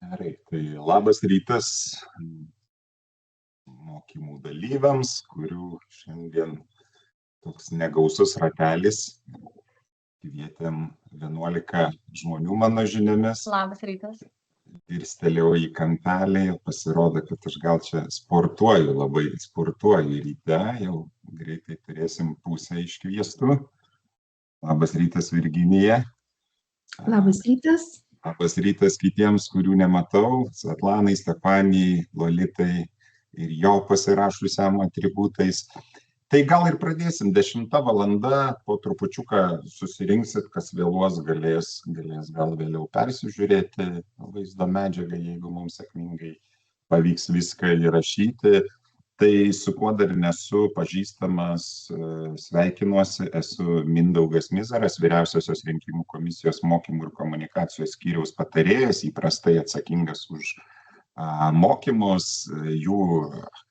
Gerai, tai labas rytas mokymų dalyviams, kurių šiandien toks negausus ratelis. Kvietėm 11 žmonių mano žiniomis. Labas rytas. Dirstelėjau į kampelį, pasirodo, kad aš gal čia labai sportuoju ryte, jau greitai turėsim pusę iškviestų. Labas rytas, Virginija. Labas rytas. Labas rytas kitiems, kurių nematau, Svetlanai, Stefanijai, Lolitai ir jo pasirašusiam atributais. Tai gal ir pradėsim, 10 valanda, po trupučiuką susirinksit, kas vėluos galės gal vėliau persižiūrėti vaizdo medžiagą, jeigu mums sėkmingai pavyks viską įrašyti. Tai su kuo dar nesu pažįstamas, sveikinuosi, esu Mindaugas Mizaras, Vyriausiosios rinkimų komisijos mokymų ir komunikacijos skyriaus patarėjas, įprastai atsakingas už mokymus, jų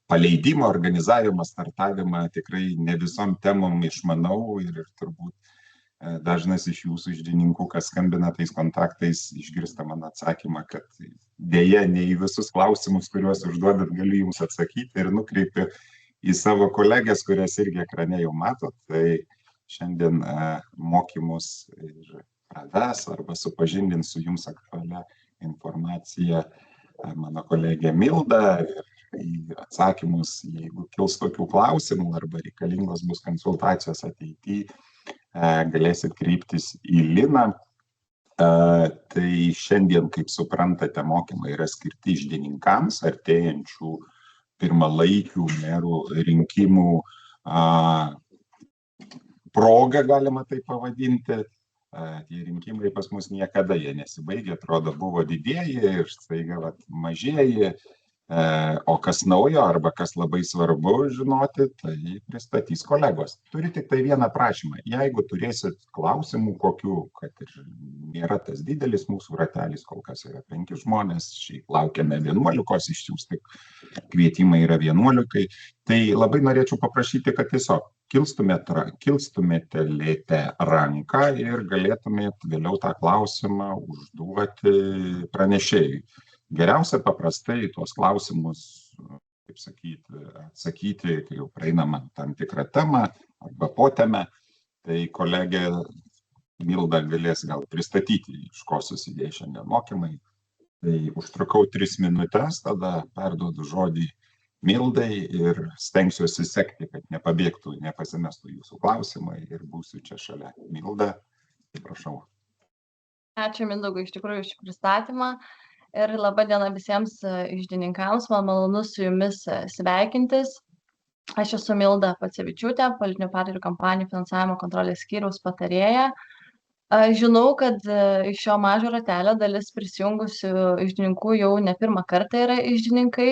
paleidimą, organizavimą, startavimą. Tikrai ne visom temom išmanau ir turbūt dažnas iš jūsų iždininkų, kas skambina tais kontaktais, išgirsta mano atsakymą, kad dėja ne į visus klausimus, kuriuos užduodat, galiu jums atsakyti ir nukreipiu į savo kolegės, kurias irgi ekrane jau matot. Tai šiandien mokymus ir praves arba supažindins su jums aktualia informacija mano kolegė Milda. Į atsakymus, jeigu kils tokių klausimų arba reikalingos bus konsultacijos ateityje, galėsit kreiptis į Liną. Tai šiandien, kaip suprantate, mokymai yra skirti iždininkams, artėjančių pirmalaikių merų rinkimų proga, galima tai pavadinti. Tie rinkimai pas mus niekada jie nesibaigė, atrodo, buvo didieji ir staiga mažieji. O kas naujo arba kas labai svarbu žinoti, tai pristatys kolegos. Turiu tik tai vieną prašymą. Jeigu turėsit klausimų kokių, kad ir nėra tas didelis mūsų ratelis, kol kas yra 5 žmonės, šiaip laukiame 11, išsiųsti kvietimai yra 11, tai labai norėčiau paprašyti, kad tiesiog kilstumėte ranką ir galėtumėt vėliau tą klausimą užduoti pranešėjui. Geriausia paprastai tuos klausimus, kaip sakyti, atsakyti, kai jau praeinama tam tikrą temą arba potemę, tai kolegė Milda galės gal pristatyti, iš ko susidėjo šiandien mokymai. Tai užtrukau 3 minutes, tada perduodu žodį Mildai ir stengsiuosi sekti, kad nepabėgtų, nepasimestų jūsų klausimai ir būsiu čia šalia. Milda, prašau. Ačiū Mindaugui iš tikrųjų už pristatymą. Ir laba diena visiems iždininkams, man malonu su jumis sveikintis. Aš esu Milda Pacevičiūtė, politinių partijų kampanijų finansavimo kontrolės skyriaus patarėja. Žinau, kad iš šio mažo ratelio dalis prisijungusių iždininkų jau ne pirmą kartą yra iždininkai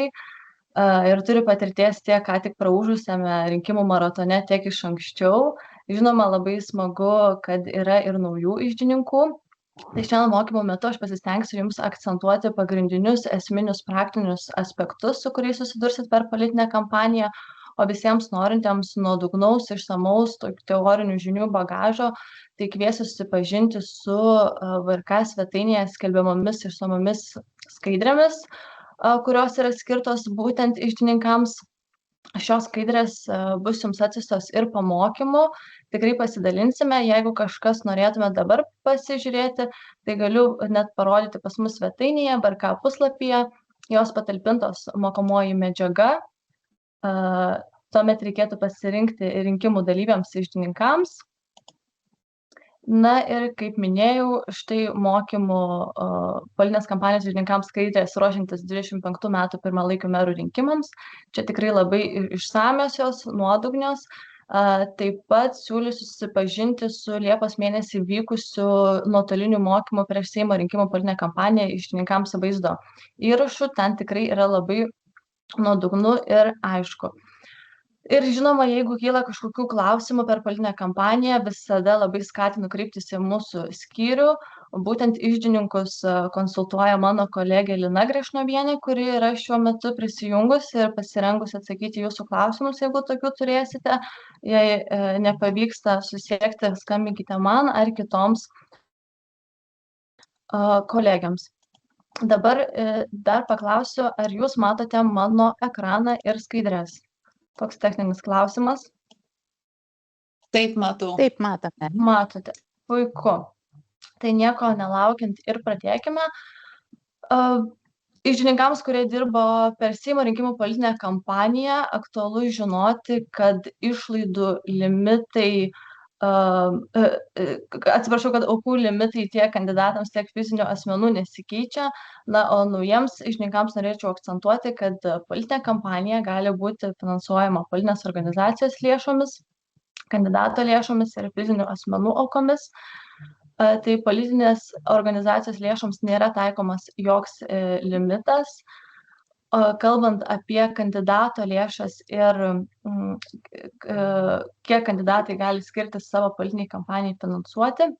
ir turi patirties tiek ką tik praūžusiame rinkimų maratone, tiek iš anksčiau. Žinoma, labai smagu, kad yra ir naujų iždininkų. Tai šiandien mokymo metu aš pasistengsiu jums akcentuoti pagrindinius esminius praktinius aspektus, su kuriais susidursit per politinę kampaniją, o visiems norintiems nuodugnaus, išsamaus teorinių žinių bagažo, tai kviesiu susipažinti su VRK svetainėje skelbiamomis išsamomis skaidrėmis, kurios yra skirtos būtent iždininkams. Šios skaidrės bus jums atsiųstos ir po mokymų, tikrai pasidalinsime, jeigu kažkas norėtume dabar pasižiūrėti, tai galiu net parodyti pas mus svetainėje, VRK puslapyje, jos patalpintos mokomoji medžiaga, tuomet reikėtų pasirinkti rinkimų dalyviams iždininkams. Na ir kaip minėjau, štai mokymų politinės kampanijos iždininkams skaidrės ruošiantis 25 metų pirmalaikių merų rinkimams. Čia tikrai labai išsamios, nuodugnios. Taip pat siūlysiu susipažinti su Liepos mėnesį vykusiu nuotoliniu mokymu prieš Seimo rinkimų politinę kampaniją iždininkams vaizdo įrašu. Ten tikrai yra labai nuodugnu ir aišku. Ir žinoma, jeigu kyla kažkokių klausimų per politinę kampaniją, visada labai skatinu kreiptis į mūsų skyrių. Būtent iždininkus konsultuoja mano kolegė Lina Grešnovienė, kuri yra šiuo metu prisijungusi ir pasirengusi atsakyti jūsų klausimus, jeigu tokių turėsite. Jei nepavyksta susiekti, skambinkite man ar kitoms kolegiams. Dabar dar paklausiu, ar jūs matote mano ekraną ir skaidres? Toks techninis klausimas. Taip, matau. Taip, matome. Matote. Puiku. Tai nieko nelaukiant ir pradėkime. Iždininkams, kurie dirbo per Seimo rinkimų politinę kampaniją, aktualu žinoti, kad išlaidų limitai, atsiprašau, kad aukų limitai tiek kandidatams, tiek fizinių asmenų nesikeičia. Na, o naujiems iždininkams norėčiau akcentuoti, kad politinė kampanija gali būti finansuojama politinės organizacijos lėšomis, kandidato lėšomis ir fizinių asmenų aukomis. Tai politinės organizacijos lėšoms nėra taikomas joks limitas. Kalbant apie kandidato lėšas ir kiek kandidatai gali skirti savo politiniai kampanijai finansuoti,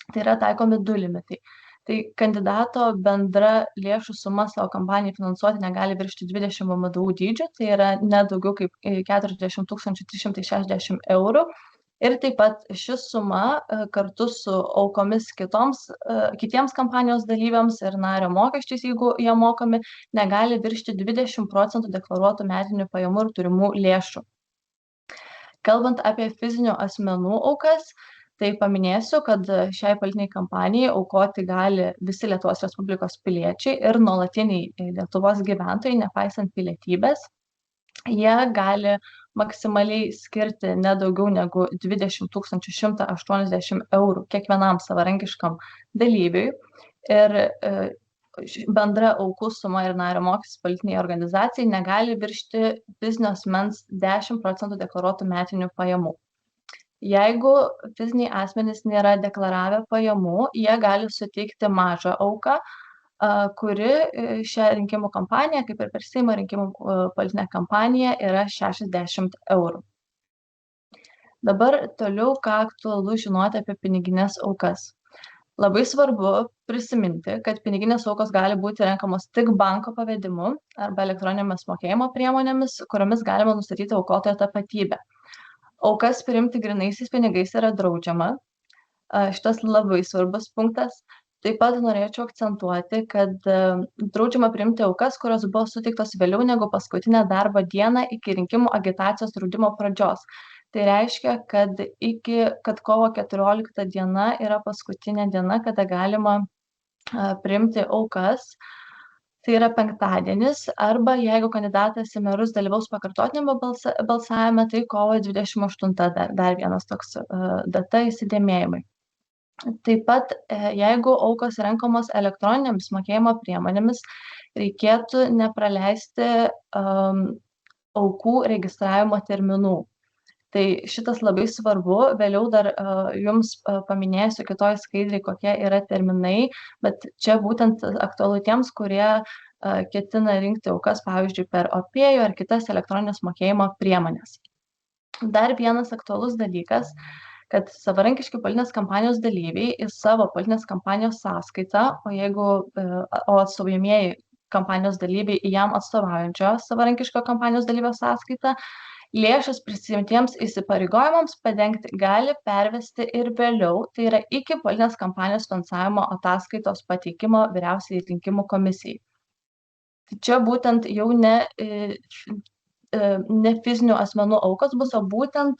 tai yra taikomi 2 limitai. Tai kandidato bendra lėšų suma savo kampanijai finansuoti negali viršyti 20 VMDU dydžio, tai yra nedaugiau kaip 40 360 eurų. Ir taip pat ši suma kartu su aukomis kitiems kampanijos dalyviams ir nario mokesčiais, jeigu jie mokami, negali viršyti 20% deklaruotų metinių pajamų ir turimų lėšų. Kalbant apie fizinių asmenų aukas, tai paminėsiu, kad šiai politiniai kampanijai aukoti gali visi Lietuvos Respublikos piliečiai ir nuolatiniai Lietuvos gyventojai, nepaisant pilietybės. Jie gali maksimaliai skirti nedaugiau negu 20 180 eurų kiekvienam savarankiškam dalyviui. Ir bendra aukų suma ir nario mokestis politiniai organizacijai negali viršyti fizinio asmens 10% deklaruotų metinių pajamų. Jeigu fiziniai asmenys nėra deklaravę pajamų, jie gali suteikti mažą auką, kuri šią rinkimų kampaniją, kaip ir per Seimo rinkimų politinę kampaniją, yra 60 eurų. Dabar toliau, ką aktualu žinoti apie piniginės aukas. Labai svarbu prisiminti, kad piniginės aukos gali būti renkamos tik banko pavedimu arba elektroninėmis mokėjimo priemonėmis, kuriomis galima nustatyti aukotojo tapatybę. Aukas priimti grynaisiais pinigais yra draudžiama. Šitas labai svarbus punktas. Taip pat norėčiau akcentuoti, kad draudžiama priimti aukas, kurios buvo suteiktos vėliau negu paskutinę darbo dieną iki rinkimų agitacijos draudimo pradžios. Tai reiškia, kad kovo 14 diena yra paskutinė diena, kada galima priimti aukas. Tai yra penktadienis, arba jeigu kandidatas į merus dalyvaus pakartotinėme balsavime, tai kovo 28 dar vienas toks data įsidėmėjimai. Taip pat, jeigu aukos renkamos elektroninėmis mokėjimo priemonėmis, reikėtų nepraleisti aukų registravimo terminų. Tai šitas labai svarbu, vėliau dar jums paminėsiu kitoj skaidrėje, kokie yra terminai, bet čia būtent aktualu tiems, kurie ketina rinkti aukas, pavyzdžiui, per OPėjų ar kitas elektroninės mokėjimo priemonės. Dar vienas aktualus dalykas, kad savarankiški politinės kampanijos dalyviai į savo politinės kampanijos sąskaitą, o atstovaujamieji kampanijos dalyviai į jam atstovaujančio savarankiško kampanijos dalyvio sąskaitą, lėšas prisimtiems įsipareigojimams padengti gali pervesti ir vėliau, tai yra iki politinės kampanijos finansavimo ataskaitos pateikimo Vyriausiajai rinkimų komisijai. Tai čia būtent jau ne fizinių asmenų aukos bus, o būtent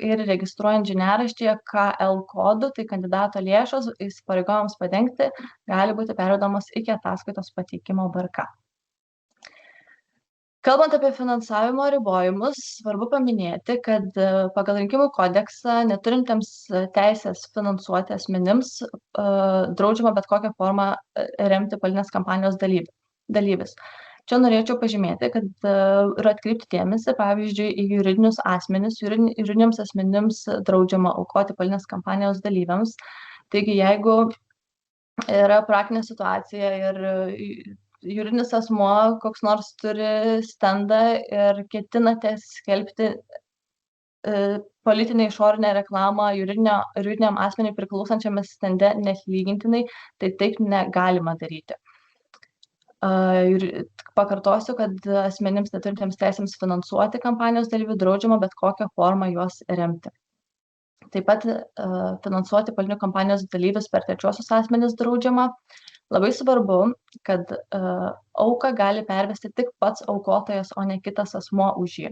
ir registruojant žiniaraštyje KL kodų, tai kandidato lėšos įsipareigojimams padengti gali būti pervedamos iki ataskaitos pateikimo VRK. Kalbant apie finansavimo ribojimus, svarbu paminėti, kad pagal rinkimų kodeksą neturintiems teisės finansuoti asmenims draudžiama bet kokią formą remti politinės kampanijos dalyvis. Čia norėčiau pažymėti, kad ir atkreipti dėmesį, pavyzdžiui, į juridinius asmenis. Juridiniams asmenims draudžiama aukoti politinės kampanijos dalyviams. Taigi, jeigu yra praktinė situacija ir juridinis asmuo koks nors turi stendą ir ketinate skelbti politinę išorinę reklamą juridiniam asmeniui priklausančiame stende neatlygintinai, tai taip negalima daryti. Pakartosiu, kad asmenims neturintiems teisėms finansuoti kampanijos dalyvių draudžiama bet kokią formą juos remti. Taip pat finansuoti politinių kampanijos dalyvius per trečiuosius asmenis draudžiama. Labai svarbu, kad auką gali pervesti tik pats aukotojas, o ne kitas asmuo už jį.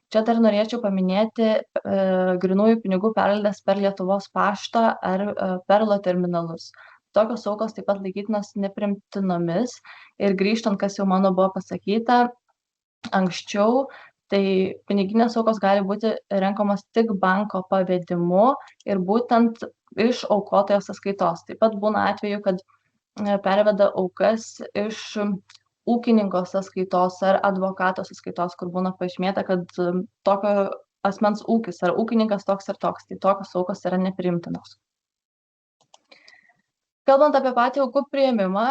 Čia dar norėčiau paminėti grynųjų pinigų perlaidas per Lietuvos paštą ar perlo terminalus. Tokios aukos taip pat laikytinos neprimtinomis ir grįžtant, kas jau mano buvo pasakyta anksčiau, tai piniginės aukos gali būti renkamos tik banko pavedimu ir būtent iš aukotojo sąskaitos. Taip pat būna atveju, kad perveda aukas iš ūkininko sąskaitos ar advokato sąskaitos, kur būna pažymėta, kad tokio asmens ūkis ar ūkininkas toks ir toks, tai tokios aukos yra nepriimtinos. Kalbant apie patį aukų priėmimą,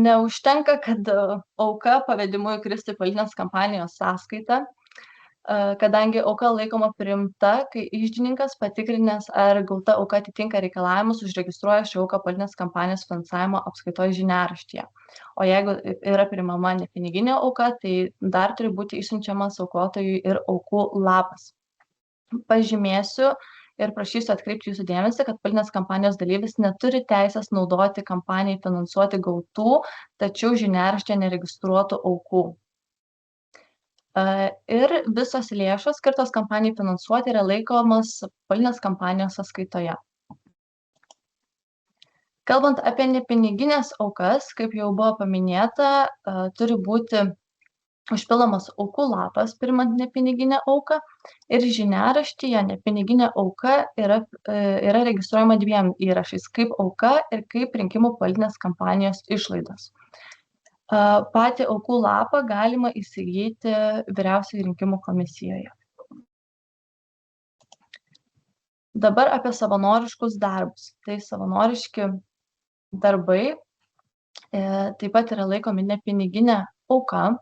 neužtenka, kad auka pavedimu įkristų į politinės kampanijos sąskaitą, kadangi auka laikoma priimta, kai iždininkas patikrinęs, ar gauta auka atitinka reikalavimus, užregistruoja šią auką politinės kampanijos finansavimo apskaitos žiniaraštyje. O jeigu yra priimama nepiniginė auka, tai dar turi būti išsiunčiamas aukotojui ir aukų lapas. Pažymėsiu ir prašysiu atkreipti jūsų dėmesį, kad politinės kampanijos dalyvis neturi teisės naudoti kampanijai finansuoti gautų, tačiau žiniaraštyje neregistruotų aukų. Ir visos lėšos skirtos kampanijai finansuoti yra laikomas politinės kampanijos sąskaitoje. Kalbant apie nepiniginės aukas, kaip jau buvo paminėta, turi būti užpilamas aukų lapas priimant nepiniginę auką ir žiniaraštyje nepiniginė auka yra registruojama dviem įrašais, kaip auka ir kaip rinkimų politinės kampanijos išlaidos. Patį aukų lapą galima įsigyti Vyriausioje rinkimų komisijoje. Dabar apie savanoriškus darbus. Tai savanoriški darbai taip pat yra laikomi nepiniginė auka.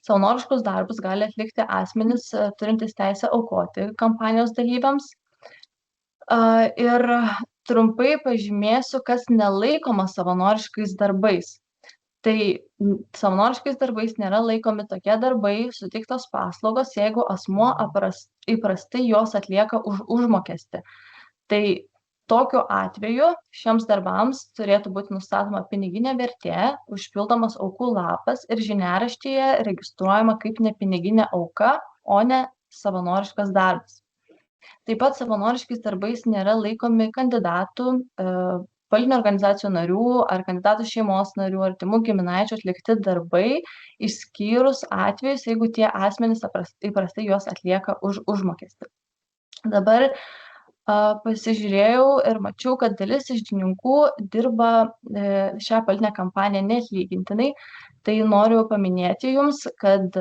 Savanoriškus darbus gali atlikti asmenys turintys teisę aukoti kampanijos dalyviams. Ir trumpai pažymėsiu, kas nelaikoma savanoriškais darbais. Tai savanoriškais darbais nėra laikomi tokie darbai, suteiktos paslaugos, jeigu asmuo įprastai jos atlieka už užmokestį. Tai tokiu atveju šiems darbams turėtų būti nustatoma piniginė vertė, užpildomas aukų lapas ir žiniaraštyje registruojama kaip nepiniginė auka, o ne savanoriškas darbas. Taip pat savanoriškais darbais nėra laikomi kandidatų, politinių organizacijų narių ar kandidatų šeimos narių, artimų giminaičių atlikti darbai, išskyrus atvejus, jeigu tie asmenys įprastai juos atlieka už užmokestį. Dabar pasižiūrėjau ir mačiau, kad dalis iždininkų dirba šią politinę kampaniją neatlygintinai. Tai noriu paminėti jums, kad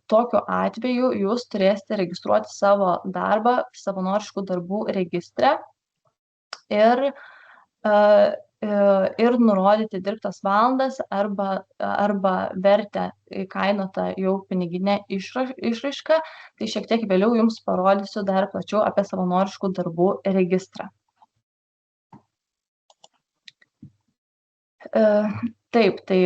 tokiu atveju jūs turėsite registruoti savo darbą savanoriškų darbų registre ir nurodyti dirbtas valandas arba vertę įkainotą jau piniginę išraišką. Tai šiek tiek vėliau jums parodysiu dar plačiau apie savanoriškų darbų registrą. Taip, tai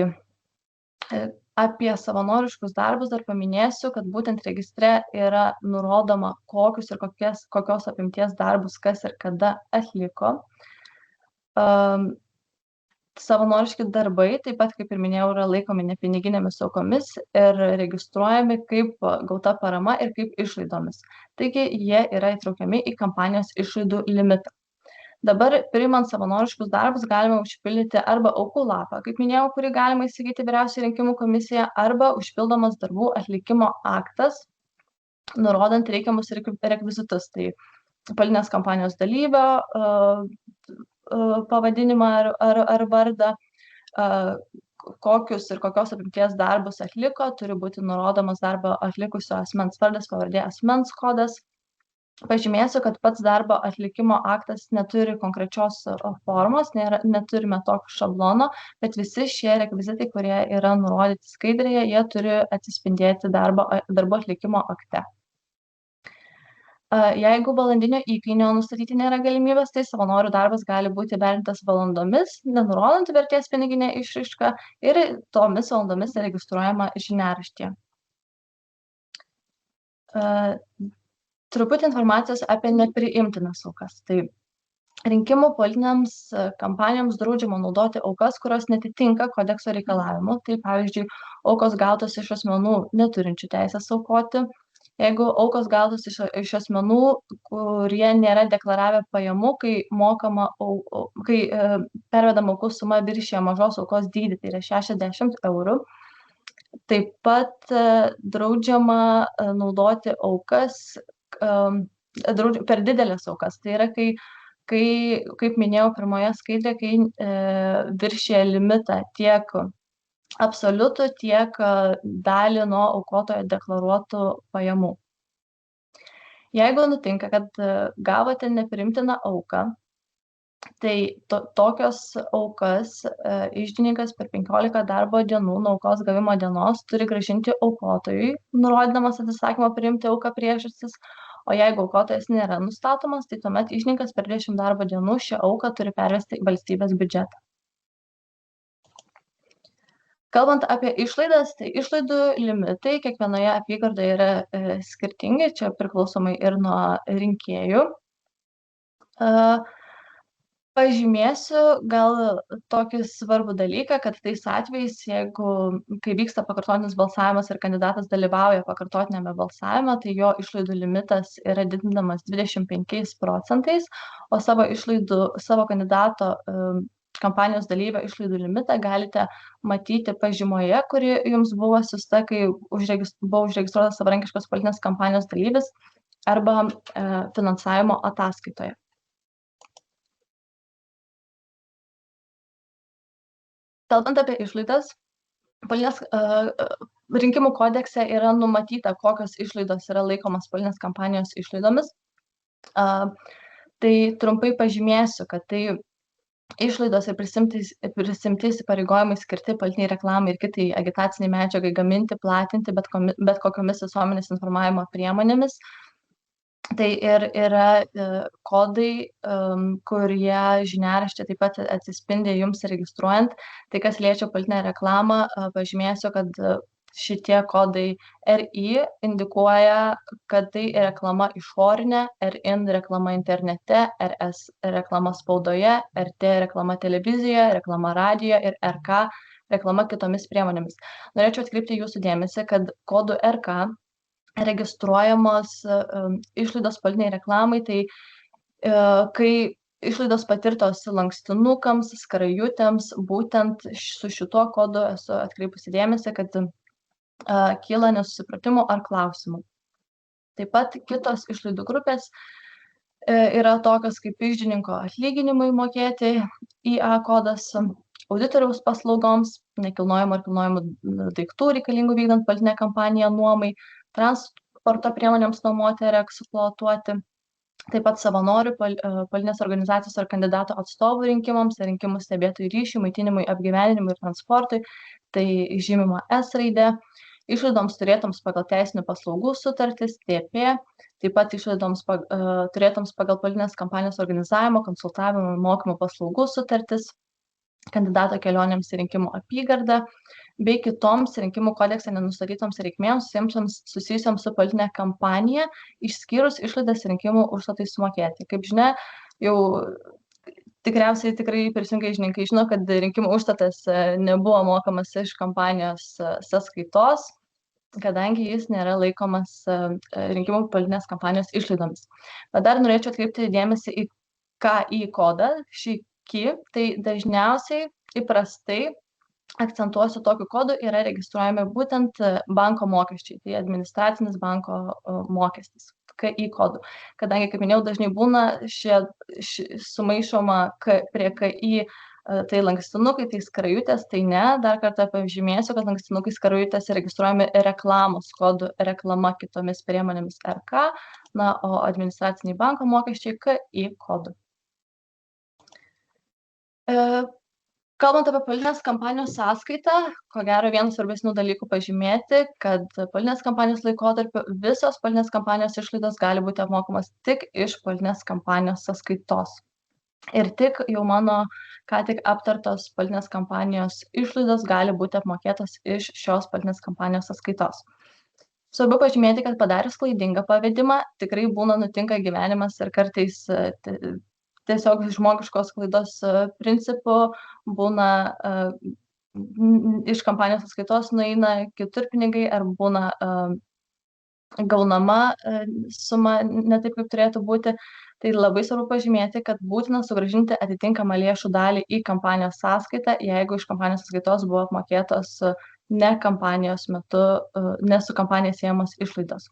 apie savanoriškus darbus dar paminėsiu, kad būtent registre yra nurodoma, kokius ir kokios apimties darbus kas ir kada atliko. Savanoriški darbai, taip pat, kaip ir minėjau, yra laikomi nepiniginėmis aukomis ir registruojami kaip gauta parama ir kaip išlaidomis. Taigi, jie yra įtraukiami į kampanijos išlaidų limitą. Dabar, priimant savanoriškus darbus, galima užpildyti arba aukų lapą, kaip minėjau, kurį galima įsigyti Vyriausioje rinkimų komisijoje, arba užpildomas darbų atlikimo aktas, nurodant reikiamus rekvizitus. Tai politinės kampanijos dalyvio pavadinimą ar vardą, kokius ir kokios apimties darbus atliko, turi būti nurodomas darbo atlikusio asmens vardas, pavardė, asmens kodas. Pažymėsiu, kad pats darbo atlikimo aktas neturi konkrečios formos, neturime tokio šablono, bet visi šie rekvizitai, kurie yra nurodyti skaidrėje, jie turi atsispindėti darbo atlikimo akte. Jeigu valandinio įkainio nustatyti nėra galimybės, tai savanorių darbas gali būti vertintas valandomis, nenurodant vertės piniginę išraišką ir tomis valandomis registruojama žiniaraštyje. Truputį informacijos apie nepriimtinas aukas. Tai rinkimų politinėms kampanijoms draudžiama naudoti aukas, kurios netitinka kodekso reikalavimų. Tai pavyzdžiui, aukos gautos iš asmenų neturinčių teisės aukoti. Jeigu aukos gautos iš asmenų, kurie nėra deklaravę pajamų, kai pervedama aukų suma viršija mažos aukos dydį, tai yra 60 eurų. Taip pat draudžiama naudoti aukas per didelės aukas. Tai yra, kaip minėjau pirmoje skaidrėje, kai viršija limitą tiek absoliutų, tiek dalį nuo aukotojo deklaruotų pajamų. Jeigu nutinka, kad gavote nepriimtiną auką, tai tokios aukas iždininkas per 15 darbo dienų nuo aukos gavimo dienos turi grąžinti aukotojui, nurodydamas atsisakymą priimti auką priežastis, o jeigu aukotojas nėra nustatomas, tai tuomet iždininkas per 10 darbo dienų šią auką turi pervesti į valstybės biudžetą. Kalbant apie išlaidas, tai išlaidų limitai kiekvienoje apygardoje yra skirtingi, čia priklausomai ir nuo rinkėjų. Pažymėsiu gal tokį svarbų dalyką, kad tais atvejais, kai vyksta pakartotinis balsavimas ir kandidatas dalyvauja pakartotinėme balsavime, tai jo išlaidų limitas yra didinamas 25%, o savo kandidato kampanijos dalyvio išlaidų limitą galite matyti pažymoje, kuri jums buvo siųsta, kai buvo užregistruotas savarankiškos politinės kampanijos dalyvis arba finansavimo ataskaitoje. Kalbant apie išlaidas, rinkimų kodekse yra numatyta, kokios išlaidos yra laikomas politinės kampanijos išlaidomis. Tai trumpai pažymėsiu, kad tai išlaidos ir prisimti įsipareigojimai skirti politiniai reklamai ir kitai agitaciniai medžiagai gaminti, platinti bet kokiomis visuomenės informavimo priemonėmis. Tai ir yra kodai, kurie žiniarašte taip pat atsispindi jums registruojant. Tai kas liečia politinę reklamą, pažymėsiu, kad šitie kodai RI indikuoja, kad tai reklama išorinė, RIN reklama internete, RS reklama spaudoje, RT reklama televizijoje, reklama radijoje ir RK reklama kitomis priemonėmis. Norėčiau atkreipti jūsų dėmesį, kad kodų RK registruojamos išlaidos politiniai reklamai, tai kai išlaidos patirtos lankstinukams, skrajutėms, būtent su šituo kodu esu atkreipusi dėmesį, kad kyla nesusipratimų ar klausimų. Taip pat kitos išlaidų grupės yra tokios kaip iždininko atlyginimui mokėti, IA kodas, auditoriaus paslaugoms, nekilnojamo ir kilnojamų daiktų reikalingų vykdant politinę kampaniją nuomai, transporto priemonėms nuomoti ar eksploatuoti, taip pat savanorių, politinės organizacijos ar kandidato atstovų rinkimams, rinkimų stebėtojų ryšių, maitinimui, apgyvendinimui ir transportui, tai žymima S raidė, išlaidoms turėtoms pagal teisinių paslaugų sutartis, TP, taip pat išlaidoms turėtoms pagal politinės kampanijos organizavimo, konsultavimo ir mokymų paslaugų sutartis, kandidato kelionėms į rinkimų apygardą, bei kitoms rinkimų kodekse nenustatytoms reikmėms susijusioms su politinė kampanija, išskyrus išlaidas rinkimų užstatui sumokėti. Kaip žinia, jau tikriausiai tikrai prisijungę iždininkai žino, kad rinkimų užstatas nebuvo mokamas iš kampanijos sąskaitos, kadangi jis nėra laikomas rinkimų politinės kampanijos išlaidomis. Bet dar norėčiau atkreipti dėmesį į KI kodą, šį KI, tai dažniausiai įprastai akcentuosiu tokiu kodu yra registruojami būtent banko mokesčiai, tai administracinis banko mokestis, KI kodų. Kadangi, kaip minėjau, dažnai būna sumaišoma prie KI tai lankstinukai, tai skrajutės, tai ne. Dar kartą pažymėsiu, kad lankstinukai skrajutės registruojami reklamos kodų reklama kitomis priemonėmis RK, o administraciniai banko mokesčiai KI kodų. Kalbant apie politinės kampanijos sąskaitą, ko gero vienas svarbesnių dalykų pažymėti, kad politinės kampanijos laikotarpiu visos politinės kampanijos išlaidos gali būti apmokamas tik iš politinės kampanijos sąskaitos. Ir tik jau mano ką tik aptartos politinės kampanijos išlaidos gali būti apmokėtos iš šios politinės kampanijos sąskaitos. Svarbu pažymėti, kad padarius klaidingą pavedimą tikrai nutinka gyvenimas ir kartais tiesiog žmogiškos klaidos principu būna iš kampanijos sąskaitos nueina kitur pinigai ar būna gaunama suma ne taip, kaip turėtų būti. Tai labai svarbu pažymėti, kad būtina sugrąžinti atitinkamą lėšų dalį į kampanijos sąskaitą, jeigu iš kampanijos sąskaitos buvo apmokėtos ne kampanijos metu, ne su kampanija siejamos išlaidos.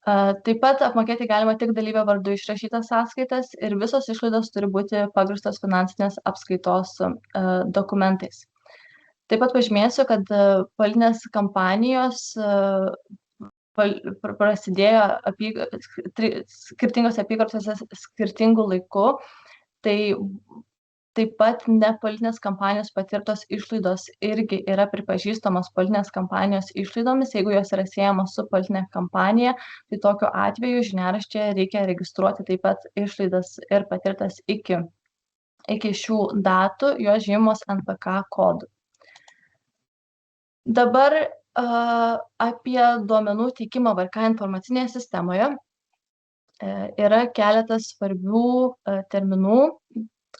Taip pat apmokėti galima tik dalyvio vardu išrašytas sąskaitas ir visos išlaidos turi būti pagrįstos finansinės apskaitos dokumentais. Taip pat pažymėsiu, kad politinės kampanijos prasidėjo skirtingose apygardose skirtingų laikų, tai taip pat nepolitinės kampanijos patirtos išlaidos irgi yra pripažįstamos politinės kampanijos išlaidomis, jeigu jos yra siejamos su politinė kampanija, tai tokiu atveju žiniaraštyje reikia registruoti taip pat išlaidas ir patirtas iki šių datų, jos žymos NPK kodu. Dabar apie duomenų teikimą VRK informacinėje sistemoje yra keletas svarbių terminų,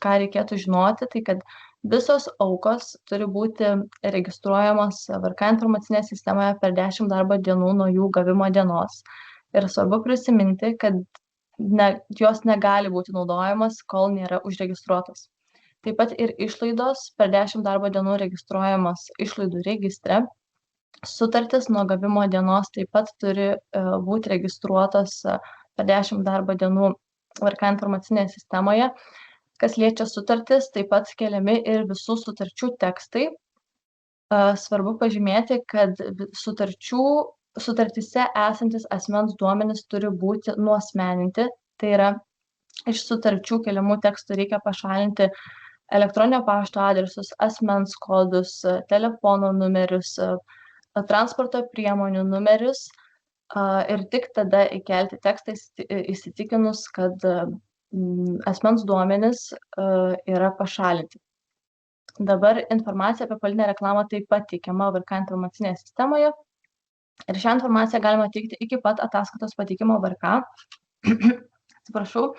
ką reikėtų žinoti, tai kad visos aukos turi būti registruojamos VRK informacinėje sistemoje per 10 darbo dienų nuo jų gavimo dienos. Ir svarbu prisiminti, kad jos negali būti naudojamos, kol nėra užregistruotos. Taip pat ir išlaidos per 10 darbo dienų registruojamos išlaidų registre. Sutartis nuo gavimo dienos taip pat turi būti registruotos per 10 darbo dienų VRK informacinėje sistemoje. Kas liečia sutartis, taip pat keliami ir visų sutarčių tekstai. Svarbu pažymėti, kad sutartyse esantis asmens duomenys turi būti nuasmeninti. Tai yra, iš sutarčių keliamų tekstų reikia pašalinti elektroninio pašto adresus, asmens kodus, telefono numerius, transporto priemonių numerius ir tik tada įkelti tekstą įsitikinus, kad asmens duomenys yra pašalinti. Dabar informacija apie politinę reklamą taip pat teikiama VRK informacinėje sistemoje ir šią informaciją galima teikti iki pat ataskaitos pateikimo VRK. Atsiprašau.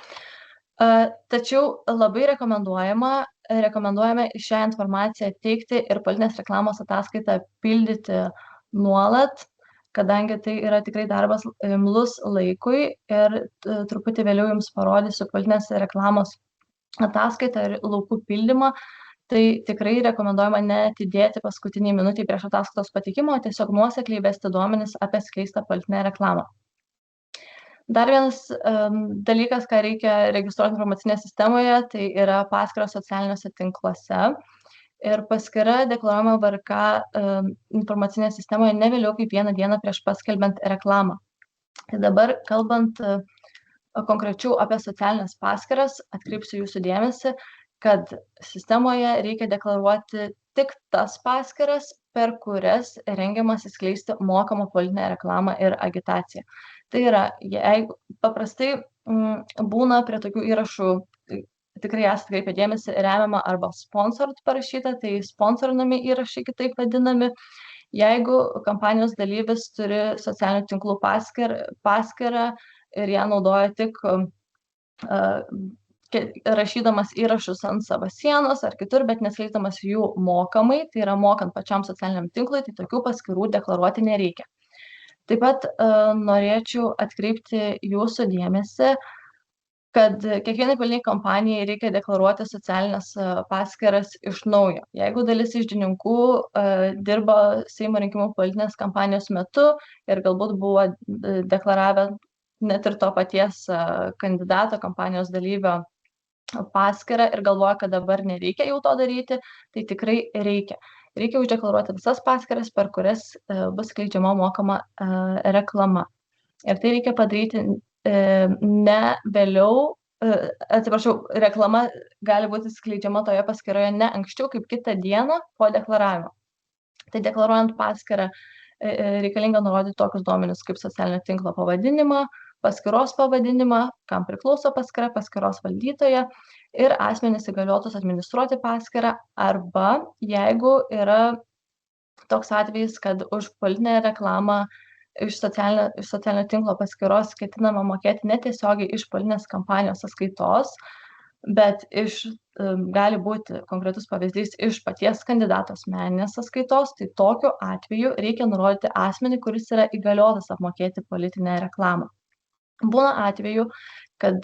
Tačiau labai rekomenduojame šią informaciją teikti ir politinės reklamos ataskaitą pildyti nuolat, kadangi tai yra tikrai darbas imlus laikui ir truputį vėliau jums parodysiu politinės reklamos ataskaitą ir laukų pildymą. Tai tikrai rekomenduojama neatidėti paskutinį minutį prieš ataskaitos pateikimą, o tiesiog nuosekliai vesti duomenis apie skleistą politinę reklamą. Dar vienas dalykas, ką reikia registruoti informacinėje sistemoje, tai yra paskyros socialiniuose tinkluose. Ir paskyra deklaruojama VRK informacinėje sistemoje ne vėliau kaip 1 dieną prieš paskelbiant reklamą. Tai dabar, kalbant konkrečiau apie socialinės paskyras, atkreipsiu jūsų dėmesį, kad sistemoje reikia deklaruoti tik tas paskyras, per kurias rengiamasi skleisti mokamą politinę reklamą ir agitaciją. Tai yra, jeigu paprastai būna prie tokių įrašų, tikrai esate kreipę dėmesį, remiama arba sponsored parašyta, tai sponsorinami įrašai kitaip vadinami. Jeigu kampanijos dalyvis turi socialinių tinklų paskyrą ir ją naudoja tik rašydamas įrašus ant savo sienos ar kitur, bet neskleisdamas jų mokamai, tai yra mokant pačiam socialiniam tinklui, tai tokių paskyrų deklaruoti nereikia. Taip pat norėčiau atkreipti jūsų dėmesį, kad kiekvienai politiniai kampanijai reikia deklaruoti socialinės paskyras iš naujo. Jeigu dalis iždininkų dirbo Seimo rinkimų politinės kampanijos metu ir galbūt buvo deklaravę net ir to paties kandidato kampanijos dalyvio paskyrą ir galvoja, kad dabar nereikia jau to daryti, tai tikrai reikia. Reikia uždeklaruoti visas paskyras, per kurias bus skleidžiama mokama reklama. Ir tai reikia padaryti ne vėliau, reklama gali būti skleidžiama toje paskyroje ne anksčiau kaip kitą dieną po deklaravimo. Tai deklaruojant paskyrą reikalinga nurodyti tokius duomenis kaip socialinio tinklo pavadinimą, paskyros pavadinimą, kam priklauso paskyra, paskyros valdytoja ir asmenys įgaliotus administruoti paskyrą, arba jeigu yra toks atvejis, kad už politinę reklamą iš socialinio tinklo paskyros ketinama mokėti netiesiogiai iš politinės kampanijos sąskaitos, bet gali būti konkretus pavyzdys iš paties kandidato asmeninės sąskaitos, tai tokiu atveju reikia nurodyti asmenį, kuris yra įgaliotas apmokėti politinę reklamą. Būna atveju, kad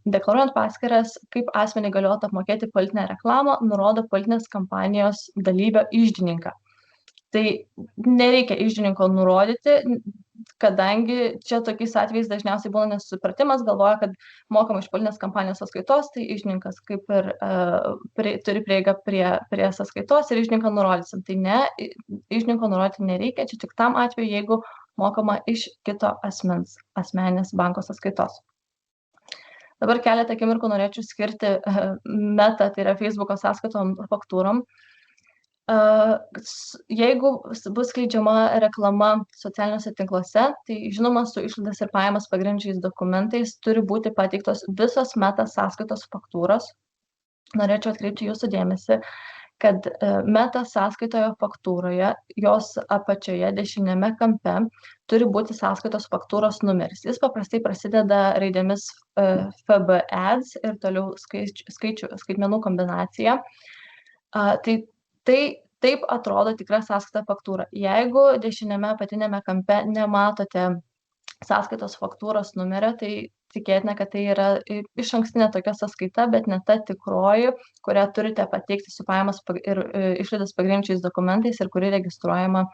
deklaruojant paskyras, kaip asmenį įgaliotą apmokėti politinę reklamą, nurodo politinės kampanijos dalyvio iždininką. Tai nereikia iždininko nurodyti, kadangi čia tokiais atvejais dažniausiai būna nesupratimas, galvoja, kad mokama iš politinės kampanijos sąskaitos, tai iždininkas kaip ir turi prieigą prie sąskaitos ir iždininką nurodysim. Tai ne, iždininko nurodyti nereikia, čia tik tam atveju, jeigu mokama iš kito asmeninės banko sąskaitos. Dabar keletą akimirkų norėčiau skirti Meta, tai yra Facebooko sąskaitom faktūrom. Jeigu bus skleidžiama reklama socialiniuose tinkluose, tai žinoma, su išlaidas ir pajamas pagrindžiais dokumentais turi būti pateiktos visos Meta sąskaitos faktūros. Norėčiau atkreipti jūsų dėmesį, kad Meta sąskaitoje faktūroje, jos apačioje dešiniame kampe turi būti sąskaitos faktūros numeris. Jis paprastai prasideda raidėmis FBADS ir toliau skaitmenų kombinacija. Tai taip atrodo tikra sąskaita faktūra. Jeigu dešiniame apatinėme kampe nematote sąskaitos faktūros numerio, tai tikėtina, kad tai yra iš ankstinė tokia sąskaita, bet ne ta tikroji, kurią turite pateikti su pajamas ir išlaidas pagrindžiais dokumentais ir kuri registruojama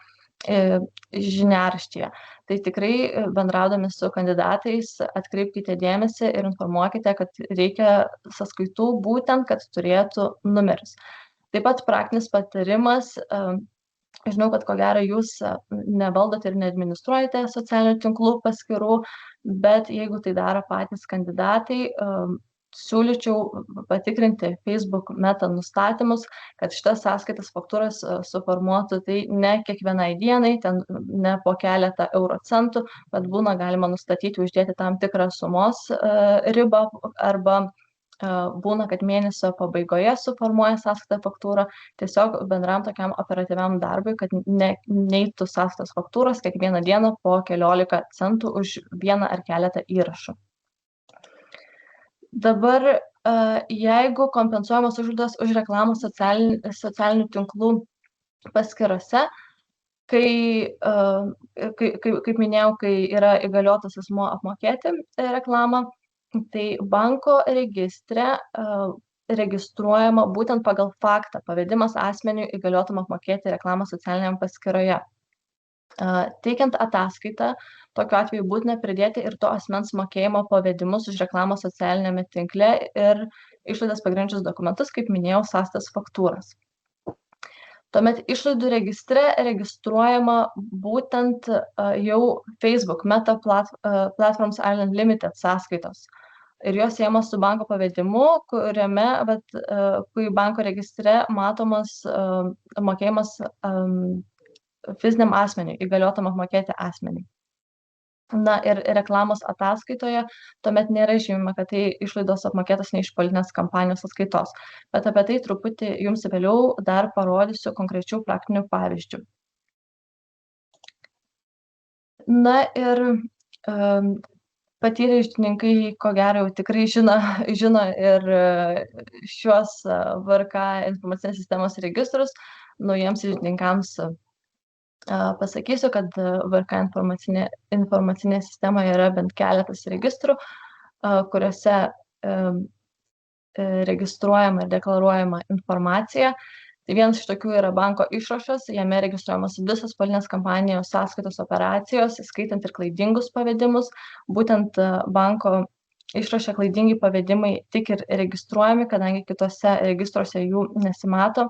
žiniaraštyje. Tai tikrai bendraudami su kandidatais atkreipkite dėmesį ir informuokite, kad reikia sąskaitų būtent, kad turėtų numerius. Taip pat praktinis patarimas, žinau, kad ko gero jūs nevaldote ir neadministruojate socialinių tinklų paskyrų, bet jeigu tai daro patys kandidatai, siūlyčiau patikrinti Facebook Meta nustatymus, kad šitas sąskaitas faktūras suformuotų tai ne kiekvienai dienai, ten ne po keletą euro centų, bet būna galima nustatyti, uždėti tam tikrą sumos ribą arba būna, kad mėnesio pabaigoje suformuoja sąskaitą faktūrą, tiesiog bendram tokiam operatyviam darbui, kad neeitų sąskaitos faktūros kiekvieną dieną po keliolika centų už vieną ar keletą įrašų. Dabar, jeigu kompensuojamos išlaidos už reklamą socialinių tinklų paskyrose, kaip minėjau, kai yra įgaliotas asmuo apmokėti reklamą, tai banko registre registruojama būtent pagal faktą pavedimas asmeniui įgaliotam apmokėti reklamą socialiniam paskyroje. Teikiant ataskaitą, tokiu atveju būtina pridėti ir to asmens mokėjimo pavedimus už reklamą socialinėme tinkle ir išlaidas pagrindžius dokumentus, kaip minėjau, sąskaitos faktūras. Tuomet išlaidų registre registruojama būtent jau Facebook Meta Platforms Ireland Limited sąskaitos. Ir jos siejamos su banko pavedimu, kai banko registre matomas mokėjimas fiziniam asmeniui, įgaliotam apmokėti asmeniui. Na ir reklamos ataskaitoje tuomet nėra žymima, kad tai išlaidos apmokėtos ne iš politinės kampanijos sąskaitos, bet apie tai truputį jums vėliau dar parodysiu konkrečių praktinių pavyzdžių. Na ir patyrę iždininkai, ko gero, jau tikrai žino ir šiuos VRK informacinės sistemos registrus. Naujiems iždininkams pasakysiu, kad VRK informacinėje sistemoje yra bent keletas registrų, kuriuose registruojama ir deklaruojama informacija. Tai vienas iš tokių yra banko išrašas, jame registruojamos visos politinės kampanijos sąskaitos operacijos, įskaitant ir klaidingus pavedimus. Būtent banko išraše klaidingi pavedimai tik ir registruojami, kadangi kitose registruose jų nesimato.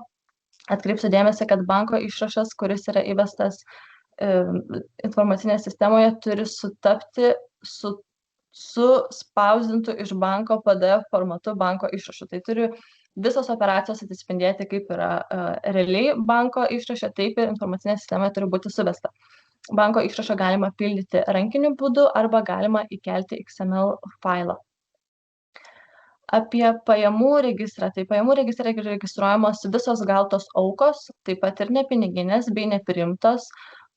Atkreipsiu dėmesį, kad banko išrašas, kuris yra įvestas informacinėje sistemoje, turi sutapti su spausdintų iš banko PDF formatu banko išrašu. Tai turi visos operacijos atsispindėti, kaip yra realiai banko išraše, taip ir informacinėje sistemoje turi būti suvesta. Banko išrašą galima pildyti rankiniu būdu arba galima įkelti XML failą. Apie pajamų registrą. Tai pajamų registre registruojamos visos gautos aukos, taip pat ir nepiniginės bei nepriimtos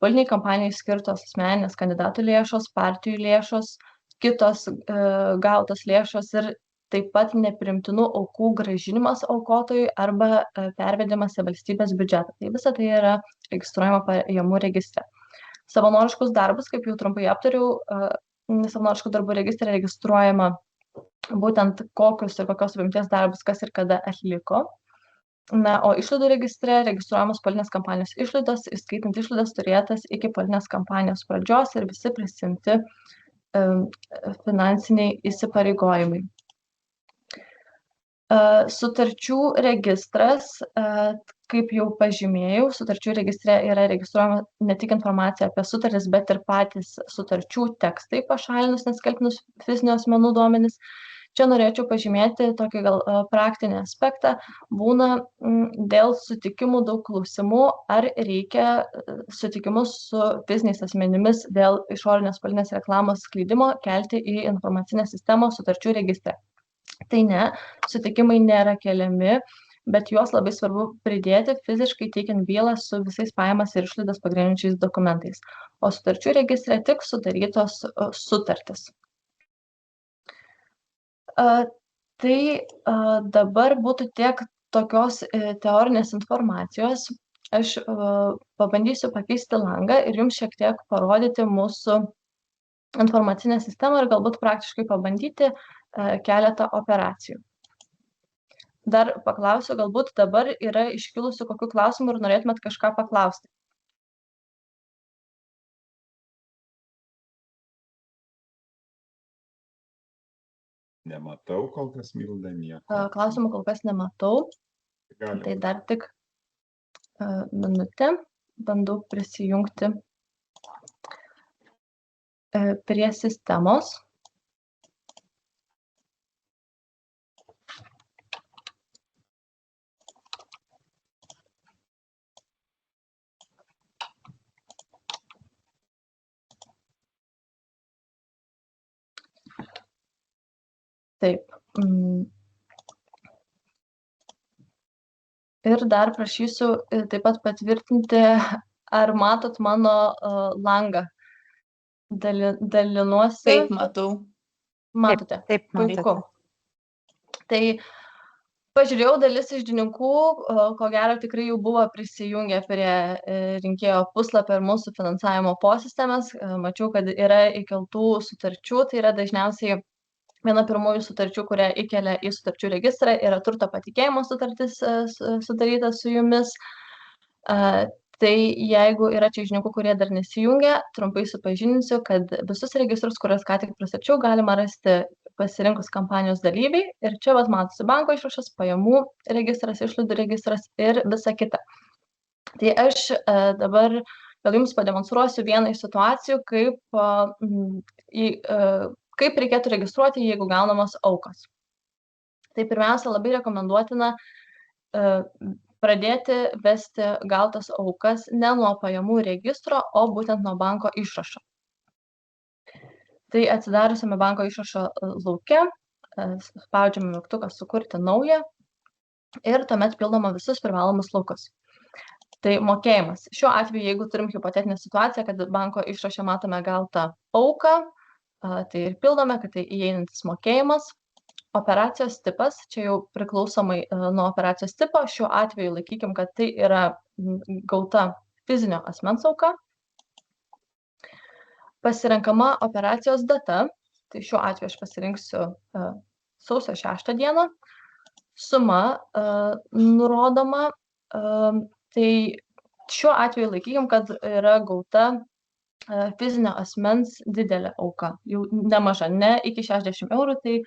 politiniai kampanijai skirtos asmeninės kandidatų lėšos, partijų lėšos, kitos gautos lėšos ir taip pat neprimtinų aukų grąžinimas aukotojui arba pervedimas į valstybės biudžetą. Tai visa tai yra registruojama pajamų registre. Savanoriškus darbus, kaip jau trumpai aptariau, savanoriškų darbų registre registruojama būtent kokius ir kokios apimties darbus kas ir kada atliko. Na, o išlaidų registre registruojamos politinės kampanijos išlaidos, įskaitant išlaidas turėtas iki politinės kampanijos pradžios ir visi prisimti finansiniai įsipareigojimai. Sutarčių registras, kaip jau pažymėjau, sutarčių registre yra registruojama ne tik informacija apie sutartis, bet ir patys sutarčių tekstai pašalinus neskelbtinus fizinių asmenų duomenis. Čia norėčiau pažymėti tokį gal praktinį aspektą. Būna dėl sutikimų daug klausimų, ar reikia sutikimus su fiziniais asmenimis dėl išorinės politinės reklamos skleidimo kelti į informacinę sistemą sutarčių registre. Tai ne, sutikimai nėra keliami, bet juos labai svarbu pridėti fiziškai teikiant bylą su visais pajamas ir išlaidas pagrindžiančiais dokumentais. O sutarčių registre tik sudarytos sutartis. Tai dabar būtų tiek tokios teorinės informacijos. Aš pabandysiu pakeisti langą ir jums šiek tiek parodyti mūsų informacinę sistemą ir galbūt praktiškai pabandyti keletą operacijų. Dar paklausiu, galbūt dabar yra iškilusių kokių klausimų ir norėtumėt kažką paklausti. Nematau kol kas, Milda, nieko. Klausimų kol kas nematau. Tai dar tik minutę. Bandau prisijungti prie sistemos. Taip. Ir dar prašysiu taip pat patvirtinti, ar matot mano langą. Dalinuosi. Taip, matau. Matote? Taip, Puiku. Tai pažiūrėjau, dalis iždininkų, ko gero tikrai jau buvo prisijungę prie rinkėjo puslapio ir mūsų finansavimo posistemės. Mačiau, kad yra įkeltų sutarčių, tai yra dažniausiai viena pirmųjų sutarčių, kurią įkelia į sutarčių registrą, yra turto patikėjimo sutartis sudaryta su jumis. Tai jeigu yra čia iždininkų, kurie dar nesijungia, trumpai supažindinsiu, kad visus registrus, kuriuos ką tik pristačiau, galima rasti pasirinkus kampanijos dalyviai. Ir čia matosi banko išrašas, pajamų registras, išlaidų registras ir visa kita. Tai aš dabar gal jums pademonstruosiu vieną iš situacijų, kaip reikėtų registruoti, jeigu gaunamos aukos. Tai pirmiausia, labai rekomenduotina pradėti vesti gautas aukas ne nuo pajamų registro, o būtent nuo banko išrašo. Tai atsidariusiame banko išrašo lauke, spaudžiame mygtuką sukurti naują ir tuomet pildoma visus privalomus laukus. Tai mokėjimas. Šiuo atveju, jeigu turim hipotetinę situaciją, kad banko išraše matome gautą auką, tai ir pildome, kad tai įeinantis mokėjimas. Operacijos tipas, čia jau priklausomai nuo operacijos tipo, šiuo atveju laikykim, kad tai yra gauta fizinio asmens auka. Pasirenkama operacijos data, tai šiuo atveju aš pasirinksiu sausio 6 dieną. Suma nurodoma, tai šiuo atveju laikykim, kad yra gauta fizinio asmens didelė auka, jau nemaža, ne iki 60 eurų, tai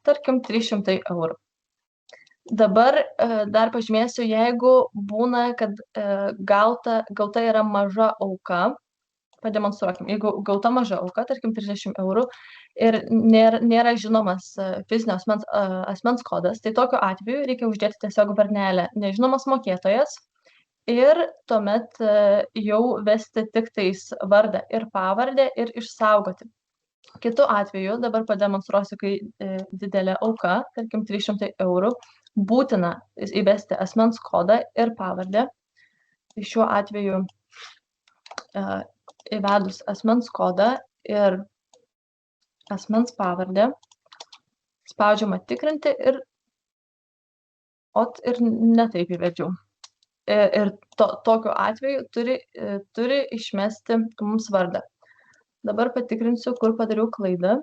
tarkim 300 eurų. Dabar dar pažymėsiu, jeigu būna, kad gauta yra maža auka, pademonstruokim, jeigu gauta maža auka, tarkim 30 eurų ir nėra žinomas fizinio asmens kodas, tai tokiu atveju reikia uždėti tiesiog varnelę nežinomas mokėtojas ir tuomet jau vesti tik tais vardą ir pavardę ir išsaugoti. Kitu atveju, dabar pademonstruosiu, kai didelė auka, tarkim 300 eurų, būtina įvesti asmens kodą ir pavardę. Tai šiuo atveju įvedus asmens kodą ir asmens pavardę, spaudžiama tikrinti ir netaip įvedžiau. Ir tokiu atveju turi išmesti mums vardą. Dabar patikrinsiu, kur padariau klaidą.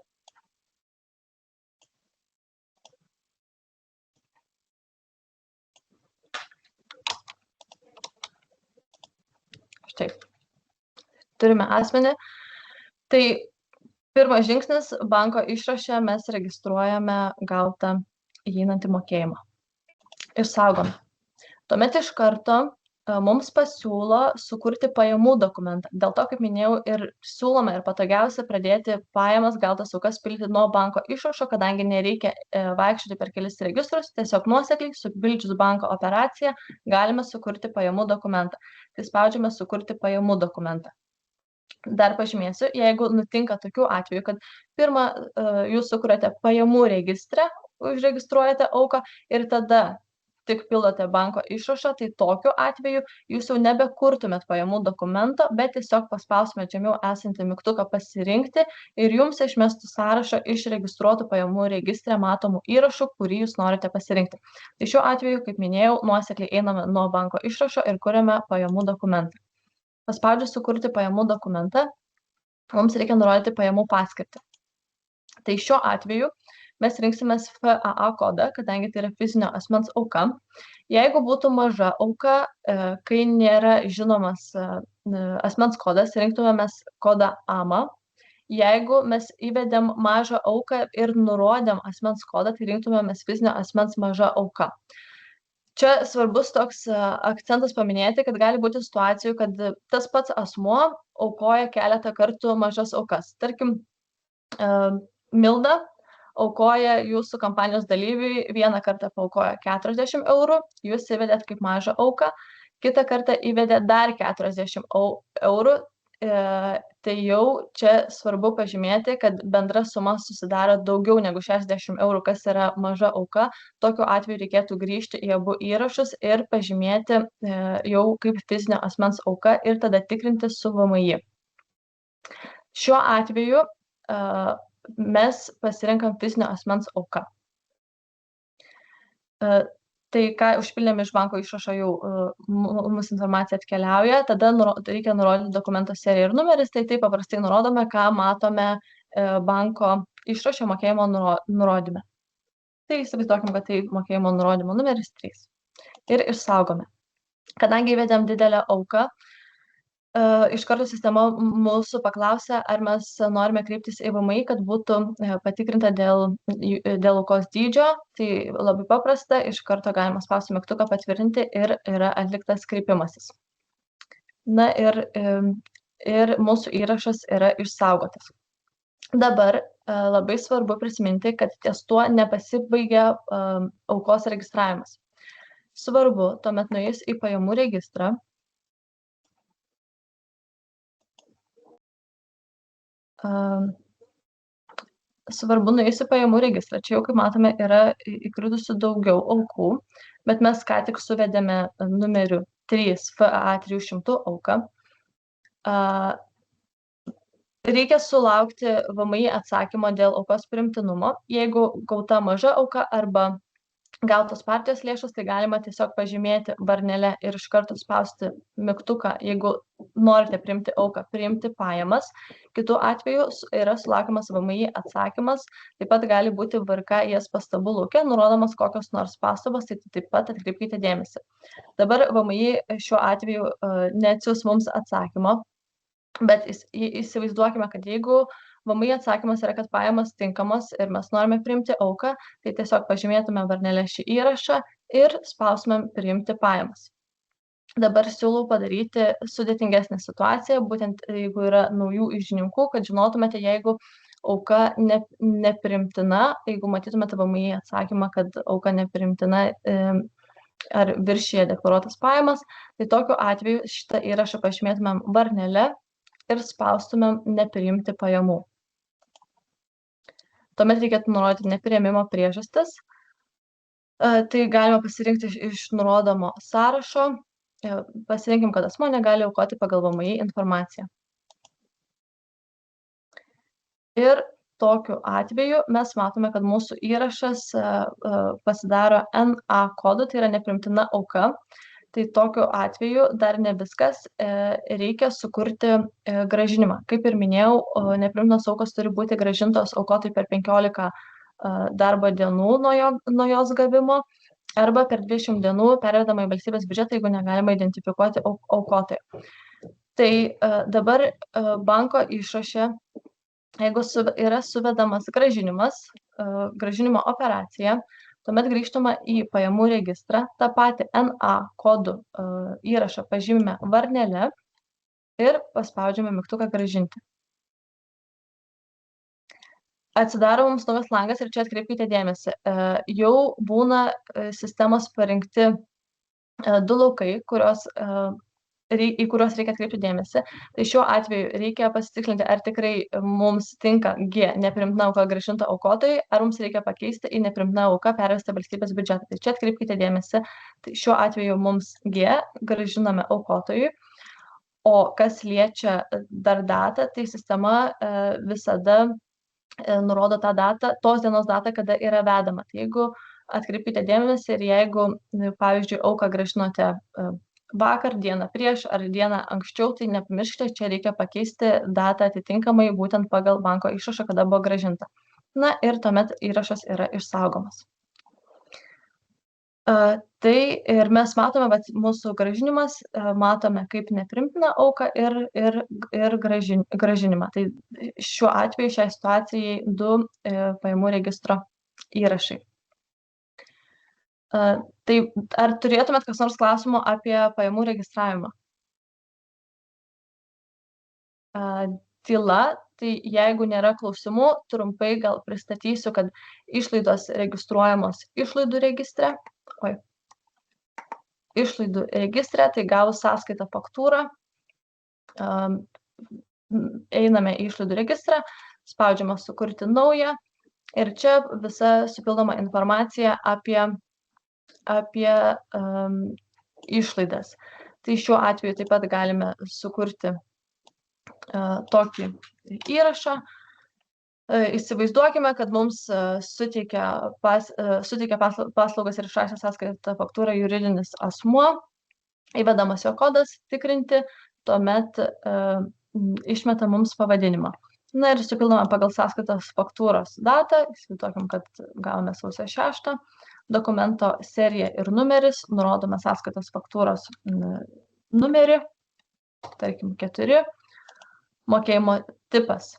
Štai. Turime asmenį. Tai pirmas žingsnis, banko išraše mes registruojame gautą įeinantį mokėjimą. Išsaugome. Tuomet iš karto mums pasiūlo sukurti pajamų dokumentą. Dėl to, kaip minėjau, ir siūlome ir patogiausia pradėti pajamas gautas aukas pildyti nuo banko išrašo, kadangi nereikia vaikščioti per kelis registrus, tiesiog nuosekliai supildžius banko operaciją galime sukurti pajamų dokumentą. Tai spaudžiame sukurti pajamų dokumentą. Dar pažymėsiu, jeigu nutinka tokių atvejų, kad pirmą jūs sukuriate pajamų registrą, užregistruojate auką ir tada tik pildote banko išrašą, tai tokiu atveju jūs jau nebekurtumėt pajamų dokumento, bet tiesiog paspaustumėt žemiau esantį mygtuką pasirinkti ir jums išmestų sąrašą iš registruotų pajamų registre matomų įrašų, kurį jūs norite pasirinkti. Tai šiuo atveju, kaip minėjau, nuosekliai einame nuo banko išrašo ir kuriame pajamų dokumentą. Paspaudžius sukurti pajamų dokumentą, mums reikia nurodyti pajamų paskirtį. Tai šiuo atveju mes rinksimės FAA kodą, kadangi tai yra fizinio asmens auka. Jeigu būtų maža auka, kai nėra žinomas asmens kodas, rinktumėmės kodą AMA. Jeigu mes įvedėm mažą auką ir nurodėm asmens kodą, tai rinktumėmės fizinio asmens maža auka. Čia svarbus toks akcentas paminėti, kad gali būti situacijų, kad tas pats asmuo aukoja keletą kartų mažas aukas. Tarkim, Milda aukoja jūsų kompanijos dalyviui, vieną kartą paaukojo 40 eurų, jūs įvedėt kaip mažą auką, kitą kartą įvedėt dar 40 eurų, tai jau čia svarbu pažymėti, kad bendra suma susidaro daugiau negu 60 eurų, kas yra maža auka. Tokiu atveju reikėtų grįžti į abu įrašus ir pažymėti jau kaip fizinio asmens auka ir tada tikrinti su VMI. Šiuo atveju mes pasirinkam fizinio asmens auką. Tai ką užpildėm iš banko išrašo jau mūsų informacija atkeliauja, tada reikia nurodyti dokumento seriją ir numeris, tai taip paprastai nurodome, ką matome banko išrašo mokėjimo nurodyme. Tai įsivaizduokim, kad tai mokėjimo nurodymo numeris 3. Ir išsaugome. Kadangi įvedėm didelę auką, iš karto sistema mūsų paklausė, ar mes norime kreiptis į VMI, kad būtų patikrinta dėl aukos dydžio. Tai labai paprasta, iš karto galima spausti mygtuką patvirtinti ir yra atliktas kreipimasis. Na ir mūsų įrašas yra išsaugotas. Dabar labai svarbu prisiminti, kad ties tuo nepasibaigia aukos registravimas. Svarbu tuomet nuėjus į pajamų registrą, svarbu nuėjus į pajamų registrą. Čia jau, kaip matome, yra įkritusių daugiau aukų, bet mes ką tik suvedėme numeriu 3 FAA 300 auką. Reikia sulaukti VMI atsakymo dėl aukos priimtinumo. Jeigu gauta maža auka arba gautos partijos lėšos, tai galima tiesiog pažymėti varnelę ir iš karto spausti mygtuką, jeigu norite priimti auką, priimti pajamas. Kitu atveju yra sulaukiamas VMI atsakymas, taip pat gali būti VRK jas pastabų lauke, nurodomas kokios nors pastabos, tai taip pat atkreipkite dėmesį. Dabar VMI šiuo atveju neatsiųs mums atsakymo, bet įsivaizduokime, kad jeigu VMI atsakymas yra, kad pajamos tinkamos ir mes norime priimti auką, tai tiesiog pažymėtume varnelę šį įrašą ir spausime priimti pajamas. Dabar siūlau padaryti sudėtingesnę situaciją, būtent jeigu yra naujų iždininkų, kad žinotumėte, jeigu auka neprimtina, jeigu matytumėte VMI atsakymą, kad auka neprimtina ar viršyje deklaruotas pajamas, tai tokiu atveju šitą įrašą pažymėtumėm varnelę ir spaustumėm nepriimti pajamų. Tuomet reikėtų nurodyti nepriėmimo priežastis. Tai galima pasirinkti iš nurodomo sąrašo. pasirinkim, kad asmuo negali aukoti pagal VMI informaciją. Ir tokiu atveju mes matome, kad mūsų įrašas pasidaro NA kodu, tai yra neprimtina auka. Tai tokiu atveju dar ne viskas, reikia sukurti grąžinimą. Kaip ir minėjau, neprimtinos aukos turi būti grąžintos aukotojui per 15 darbo dienų nuo jos gavimo arba per 20 dienų pervedama į valstybės biudžetą, jeigu negalima identifikuoti aukotojo. Tai dabar banko išraše, jeigu yra suvedamas grąžinimas, grąžinimo operacija, tuomet grįžtama į pajamų registrą, tą patį NA kodų įrašą pažymime varnele ir paspaudžiame mygtuką grąžinti. Atsidaro mums naujas langas ir čia atkreipkite dėmesį. Jau būna sistemos parinkti du laukai, į kuriuos reikia atkreipti dėmesį. Tai šiuo atveju reikia pasitikslinti, ar tikrai mums tinka G neprimtina auka grąžinta aukotojui, ar mums reikia pakeisti į neprimtina auka pervestą valstybės biudžetą. Tai čia atkreipkite dėmesį, tai šiuo atveju mums G grąžiname aukotojui, o kas liečia dar datą, tai sistema visada nurodo tą datą, tos dienos datą, kada yra vedama. Tai jeigu atkreipkite dėmesį ir jeigu, pavyzdžiui, auką grąžinote vakar, dieną prieš ar dieną anksčiau, tai nepamirškite, čia reikia pakeisti datą atitinkamai būtent pagal banko išrašą, kada buvo grąžinta. Na ir tuomet įrašas yra išsaugomas. Tai ir mes matome, kad mūsų grąžinimas, matome kaip neprimtiną auką ir grąžinimą. Tai šiuo atveju, šiai situacijai 2 pajamų registro įrašai. Tai ar turėtumėt kas nors klausimų apie pajamų registravimą? Tyla, tai jeigu nėra klausimų, trumpai gal pristatysiu, kad išlaidos registruojamos išlaidų registre. Išlaidų registre, tai gavus sąskaitą faktūrą, einame į išlaidų registrą, spaudžiame sukurti naują ir čia visa supildoma informacija apie išlaidas. Tai šiuo atveju taip pat galime sukurti tokį įrašą. Įsivaizduokime, kad mums suteikia paslaugas ir išrašė sąskaitą faktūrą juridinis asmuo, įvedamas jo kodas, tikrinti, tuomet išmeta mums pavadinimą. Na ir supildome pagal sąskaitos faktūros datą, įsivaizduokim, kad gavome sausio 6, dokumento serija ir numeris, nurodome sąskaitos faktūros numerį, tarkim 4, mokėjimo tipas.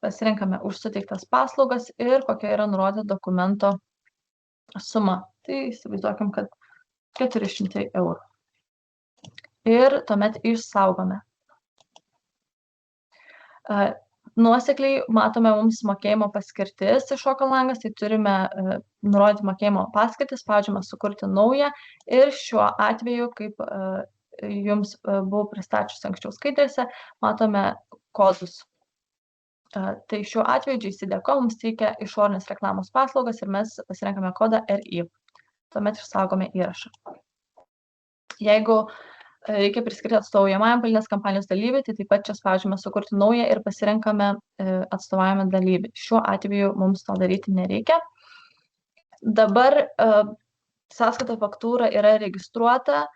Pasirenkame už suteiktas paslaugas ir kokia yra nurodyta dokumento suma. Tai įsivaizduokim, kad 400 eurų. Ir tuomet išsaugome. Nuosekliai matome mums mokėjimo paskirtis iššoka langas, tai turime nurodyti mokėjimo paskirtį, spaudžiame sukurti naują ir šiuo atveju, kaip jums buvau pristačius anksčiau skaidrėse, matome kodus. Tai šiuo atveju JCDecaux mums teikia išorinės reklamos paslaugas ir mes pasirenkame kodą RI. Tuomet išsaugome įrašą. Jeigu reikia priskirti atstovaujamajam politinės kampanijos dalyviui, tai taip pat čia spaudžiame sukurti naują ir pasirenkame atstovaujamą dalyvį. Šiuo atveju mums to daryti nereikia. Dabar sąskaita faktūra yra registruota.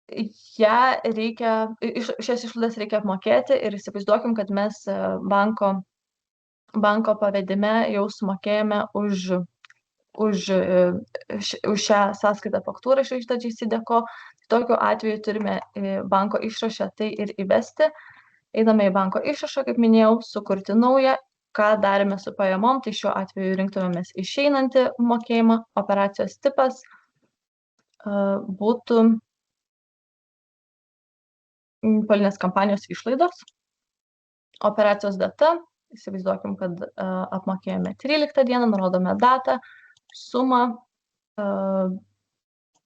Šias išlaidas reikia apmokėti ir įsivaizduokim, kad mes banko pavedime jau sumokėjome už šią sąskaitą faktūrą išrašytą JCDecaux. Tokiu atveju turime banko išrašę tai ir įvesti. Einame į banko išrašą, kaip minėjau, sukurti naują. Ką darėme su pajamom, tai šiuo atveju rinktumėmės išeinantį mokėjimą. Operacijos tipas būtų politinės kampanijos išlaidos, operacijos data, įsivaizduokim, kad apmokėjome 13 dieną, nurodome datą, sumą,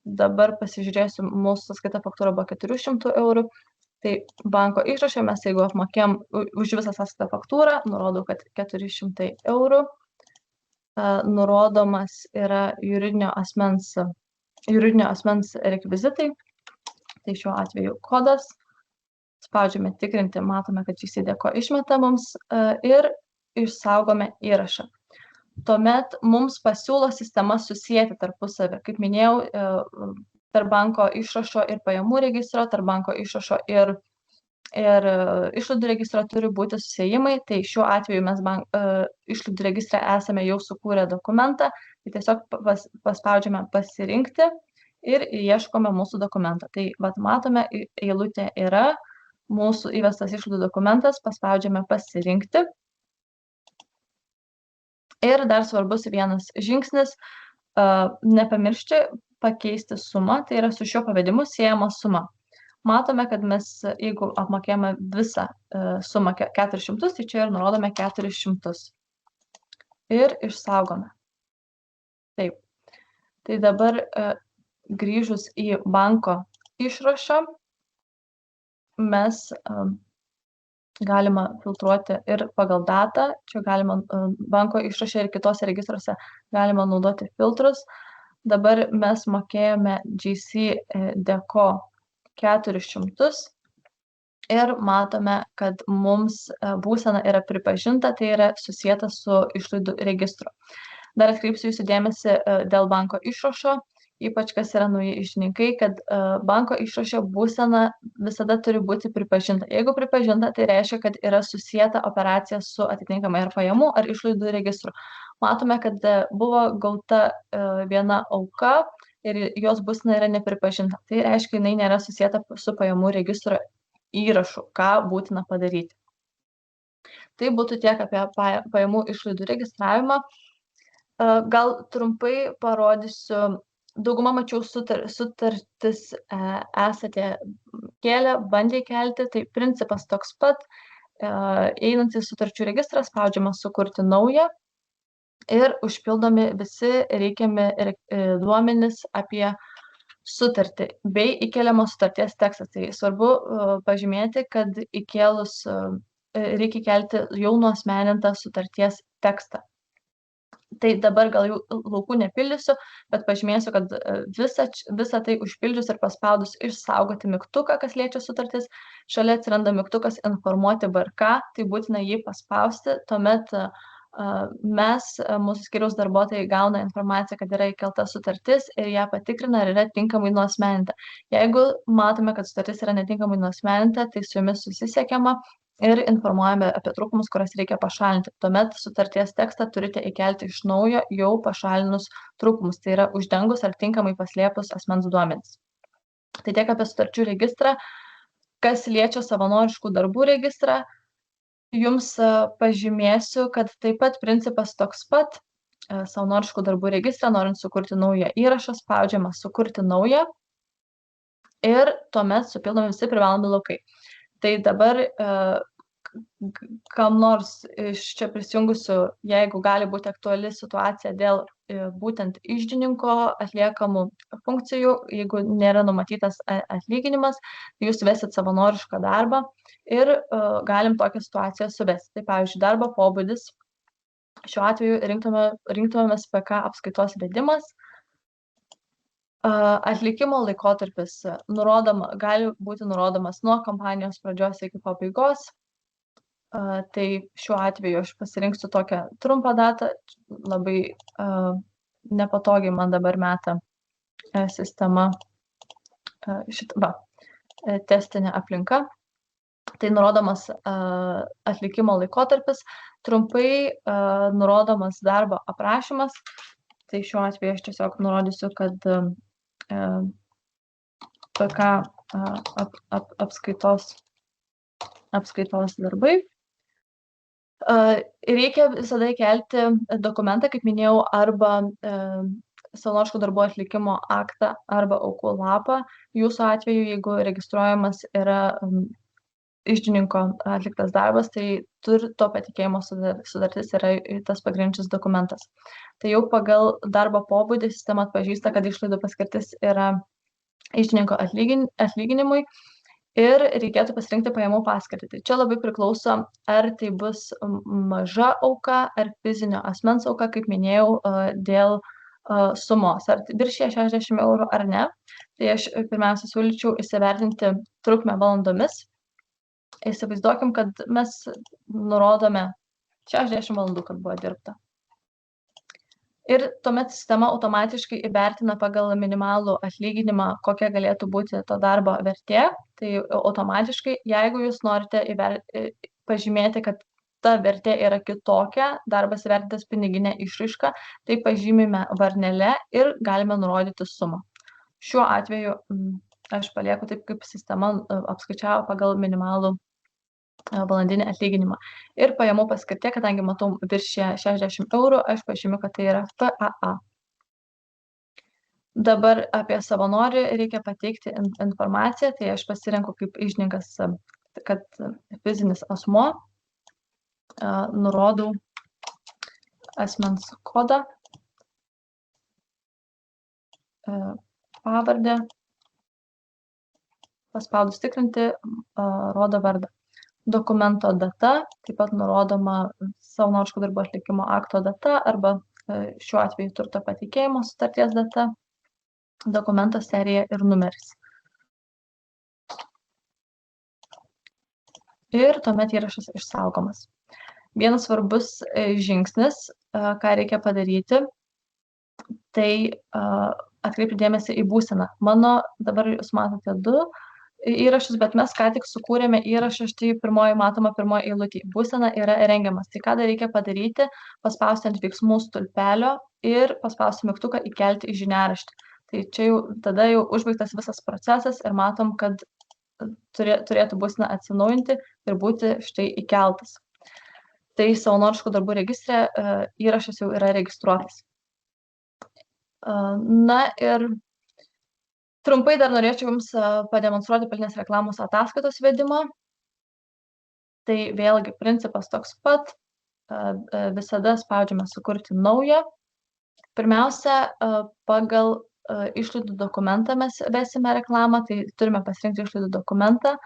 dabar pasižiūrėsiu, mūsų sąskaita faktūra buvo 400 eurų, tai banko išrašė mes, jeigu apmokėjom už visą sąskaitą faktūrą, nurodau, kad 400 eurų, nurodomas yra juridinio asmens juridinio asmens rekvizitai, tai šiuo atveju kodas, spaudžiame tikrinti, matome, kad GCDeko išmeta mums ir išsaugome įrašą. Tuomet mums pasiūlo sistema susijęti tarpusavį. Kaip minėjau, tarp banko išrašo ir pajamų registro, tarp banko išrašo ir išlaidų registro turi būti susijimai. Tai šiuo atveju mes išlaidų registrą esame jau sukūrę dokumentą, tai tiesiog paspaudžiame pasirinkti ir ieškome mūsų dokumentą. Tai matome, eilutė yra mūsų įvestas išlaidų dokumentas, paspaudžiame pasirinkti. Ir dar svarbus vienas žingsnis, nepamiršti pakeisti sumą, tai yra su šiuo pavedimu siejama suma. Matome, kad mes, jeigu apmokėjame visą sumą 400, tai čia ir nurodome 400. Ir išsaugome. Taip. Tai dabar grįžus į banko išrašą, mes galima filtruoti ir pagal datą, čia galima banko išraše ir kitose registruose galima naudoti filtrus. Dabar mes mokėjome GCDeko 400 ir matome, kad mums būsena yra pripažinta, tai yra susijęta su išlaidų registru. Dar atkreipsiu jūsų dėmesį dėl banko išrašo, ypač kas yra nauji iždininkai, kad banko išraše būsena visada turi būti pripažinta. Jeigu pripažinta, tai reiškia, kad yra susijęta operacija su atitinkamai ar pajamų, ar išlaidų registru. Matome, kad buvo gauta viena auka ir jos būsena yra nepripažinta. Tai reiškia, jinai nėra susijęta su pajamų registro įrašu, ką būtina padaryti. Tai būtų tiek apie pajamų išlaidų registravimą. Gal trumpai parodysiu. Dauguma mačiau sutartis esate kėlę, bandė kelti, tai principas toks pat. Einant į sutarčių registrą, spaudžiama sukurti naują ir užpildomi visi reikiami duomenys apie sutartį bei įkeliamos sutarties tekstas. Tai svarbu pažymėti, kad įkėlus reikia kelti jau nuasmenintą sutarties tekstą. Tai dabar gal jau laukų nepildysiu, bet pažymėsiu, kad visą tai užpildžius ir paspaudus išsaugoti mygtuką, kas liečia sutartis, šalia atsiranda mygtukas informuoti BRK, tai būtina jį paspausti, tuomet mūsų skyriaus darbuotojai gauna informaciją, kad yra įkelta sutartis ir ją patikrina, ar yra tinkamai nuasmeninta. Jeigu matome, kad sutartis yra netinkamai nuasmeninta, tai su jumis susisiekiama ir informuojame apie trūkumus, kurias reikia pašalinti. Tuomet sutarties tekstą turite įkelti iš naujo, jau pašalinus trūkumus, tai yra uždengus ar tinkamai paslėpus asmens duomenis. Tai tiek apie sutarčių registrą. Kas liečia savanoriškų darbų registrą, jums pažymėsiu, kad taip pat principas toks pat. Savanoriškų darbų registrą, norint sukurti naują įrašą, spaudžiama sukurti naują ir tuomet supildomi visi privalomi laukai. Tai dabar kam nors iš čia prisijungusių, jeigu gali būti aktuali situacija dėl būtent iždininko atliekamų funkcijų, jeigu nėra numatytas atlyginimas, jūs vesit savanorišką darbą ir galim tokią situaciją suvesti. Tai pavyzdžiui, darbo pobūdis, šiuo atveju rinktumėmės PK apskaitos vedimas. Atlikimo laikotarpis gali būti nurodomas nuo kampanijos pradžios iki pabaigos. Tai šiuo atveju aš pasirinksiu tokią trumpą datą, labai nepatogiai man dabar meta sistema testinė aplinka. Tai nurodomas atlikimo laikotarpis, trumpai nurodomas darbo aprašymas. Tai šiuo atveju aš tiesiog nurodysiu, kad PK apskaitos darbai. Reikia visada įkelti dokumentą, kaip minėjau, arba savanoriškų darbų atlikimo aktą, arba aukų lapą. Jūsų atveju, jeigu registruojamas yra iždininko atliktas darbas, tai turto patikėjimo sutartis yra tas pagrindinis dokumentas. Tai jau pagal darbo pobūdį sistema atpažįsta, kad išlaidų paskirtis yra iždininko atlyginimui ir reikėtų pasirinkti pajamų paskirtį. Tai čia labai priklauso, ar tai bus maža auka, ar fizinio asmens auka, kaip minėjau, dėl sumos, ar viršyje 60 eurų ar ne. Tai aš pirmiausia siūlyčiau įsivertinti trukmę valandomis. Įsivaizduokim, kad mes nurodome 60 valandų, kad buvo dirbta. Ir tuomet sistema automatiškai įvertina pagal minimalų atlyginimą, kokia galėtų būti to darbo vertė. Tai automatiškai, jeigu jūs norite pažymėti, kad ta vertė yra kitokia, darbas įvertintas piniginė išraiška, tai pažymime varnele ir galime nurodyti sumą. Šiuo atveju aš palieku taip, kaip sistema apskaičiavo pagal minimalų valandinį atlyginimą. Ir pajamų paskirtė, kadangi matau viršyje 60 eurų, aš pažymiu, kad tai yra FAA. Dabar apie savanorį reikia pateikti informaciją, tai aš pasirenku kaip iždininkas, kad fizinis asmuo, nurodau asmens kodą, pavardę, paspaudus tikrinti, rodo vardą. Dokumento data, taip pat nurodoma savanoriško darbo atlikimo akto data arba šiuo atveju turto pateikėjimo sutarties data, dokumento serija ir numeris. Ir tuomet įrašas išsaugomas. Vienas svarbus žingsnis, ką reikia padaryti, tai atkreipti dėmesį į būseną. Mano dabar jūs matote 2 įrašus, bet mes ką tik sukūrėme įrašą, štai matoma eilutė. Būsena yra rengiamas. Tai ką dar reikia padaryti? Paspausti ant veiksmų stulpelio ir paspausti mygtuką įkelti į žiniaraštį. Tai čia jau tada jau užbaigtas visas procesas ir matom, kad turėtų būsena atsinaujinti ir būti štai įkeltas. Tai savanoriškų darbų registre įrašas jau yra registruotas. Na ir trumpai dar norėčiau Jums pademonstruoti politinės reklamos ataskaitos vedimą. Tai vėlgi principas toks pat. Visada spaudžiame sukurti naują. Pirmiausia, pagal išlaidų dokumentą mes vesime reklamą, tai turime pasirinkti išlaidų dokumentą.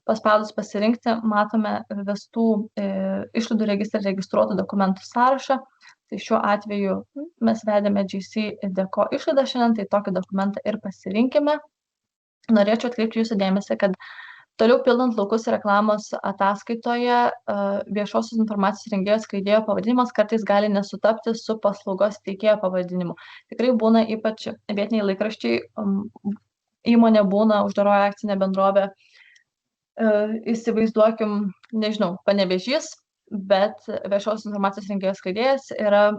Paspaudus pasirinkti, matome vestų išlaidų registre registruotų dokumentų sąrašą. Tai šiuo atveju mes vedėme GC Deco išlaidą šiandien, tai tokį dokumentą ir pasirinkime. Norėčiau atkreipti Jūsų dėmesį, kad toliau pildant laukus reklamos ataskaitoje viešosios informacijos rengėjo skleidėjo pavadinimas kartais gali nesutapti su paslaugos teikėjo pavadinimu. Tikrai būna ypač vietiniai laikraščiai, įmonė būna uždaroji akcinė bendrovė, įsivaizduokim, nežinau, Panevėžys, bet viešos informacijos rengėjo skleidėjas yra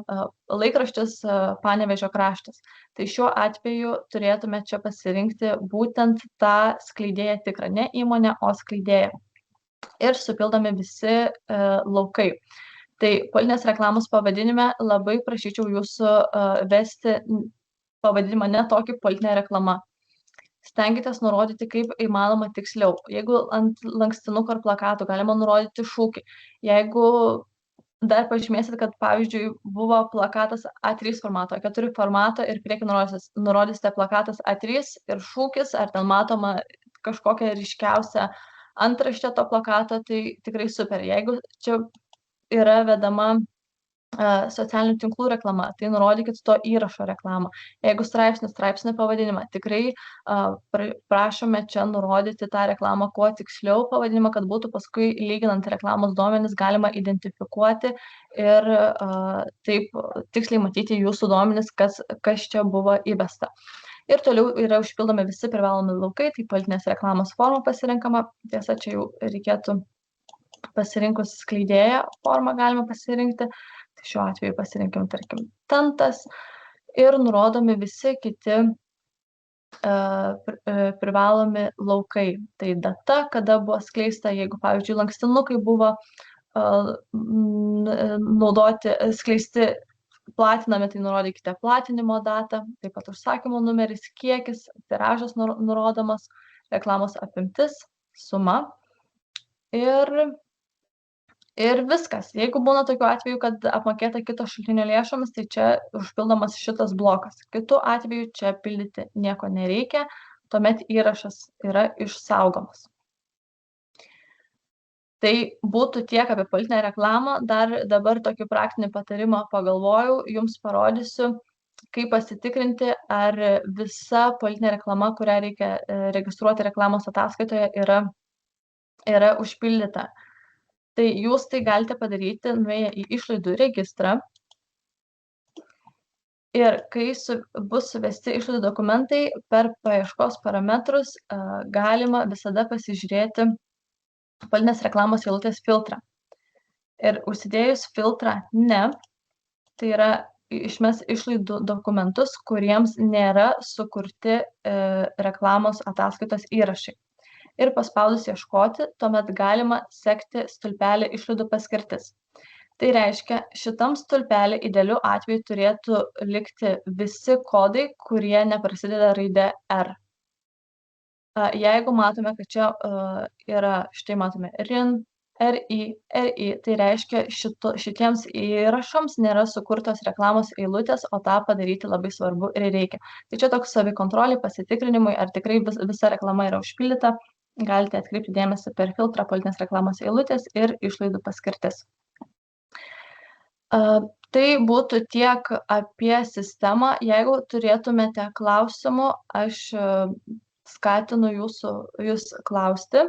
laikraštis Panevėžio kraštas. Tai šiuo atveju turėtume čia pasirinkti būtent tą skleidėją tikrą, ne įmonę, o skleidėją. Ir supildomi visi laukai. Tai politinės reklamos pavadinime labai prašyčiau Jūsų vesti pavadinimą ne tokį politinė reklama. Stenkitės nurodyti kaip įmanoma tiksliau. Jeigu ant lankstinuko ar plakatų galima nurodyti šūkį. Jeigu dar pažymėsit, kad pavyzdžiui buvo plakatas A3 formato, A4 formato ir priekį nurodysite plakatas A3 ir šūkis, ar ten matoma kažkokia ryškiausia antraštė to plakato, tai tikrai super. Jeigu čia yra vedama socialinių tinklų reklama, tai nurodykit to įrašo reklamą. Jeigu straipsnio pavadinimą, tikrai prašome čia nurodyti tą reklamą kuo tiksliau pavadinimą, kad būtų paskui lyginant reklamos duomenis galima identifikuoti ir taip tiksliai matyti Jūsų duomenis, kas čia buvo įvesta. Ir toliau yra užpildomi visi privalomi laukai, tai politinės reklamos forma pasirinkama. Tiesa, čia jau reikėtų pasirinkus skleidėją formą galima pasirinkti. Šiuo atveju pasirinkim, tarkim, tentas ir nurodomi visi kiti privalomi laukai. Tai data, kada buvo skleista, jeigu, pavyzdžiui, lankstinukai buvo skleisti, platinami, tai nurodykite platinimo datą, taip pat užsakymo numeris, kiekis, tiražas nurodomas, reklamos apimtis, suma ir viskas. Jeigu būna tokiu atveju, kad apmokėta kito šaltinio lėšomis, tai čia užpildomas šitas blokas. Kitu atveju čia pildyti nieko nereikia, tuomet įrašas yra išsaugomas. Tai būtų tiek apie politinę reklamą. Dar dabar tokį praktinį patarimą pagalvojau, jums parodysiu, kaip pasitikrinti, ar visa politinė reklama, kurią reikia registruoti reklamos ataskaitoje, yra užpildyta. Tai jūs tai galite padaryti nuėję į išlaidų registrą. Ir kai bus suvesti išlaidų dokumentai, per paieškos parametrus galima visada pasižiūrėti politinės reklamos eilutės filtrą. Ir užsidėjus filtrą ne, tai yra išmes išlaidų dokumentus, kuriems nėra sukurti reklamos ataskaitos įrašai. Ir paspaudus ieškoti, tuomet galima sekti stulpelį išlaidų paskirtis. Tai reiškia, šitam stulpelį idealiu atveju turėtų likti visi kodai, kurie neprasideda raide R. Jeigu matome, kad čia yra, štai matome RIN, RI, tai reiškia, šitiems įrašams nėra sukurtos reklamos eilutės, o tą padaryti labai svarbu ir reikia. Tai čia toks savikontroliai, pasitikrinimui, ar tikrai visa reklama yra užpildyta, galite atkreipti dėmesį per filtrą politinės reklamos eilutės ir išlaidų paskirtis. Tai būtų tiek apie sistemą. Jeigu turėtumėte klausimų, aš skatinu jūs klausti.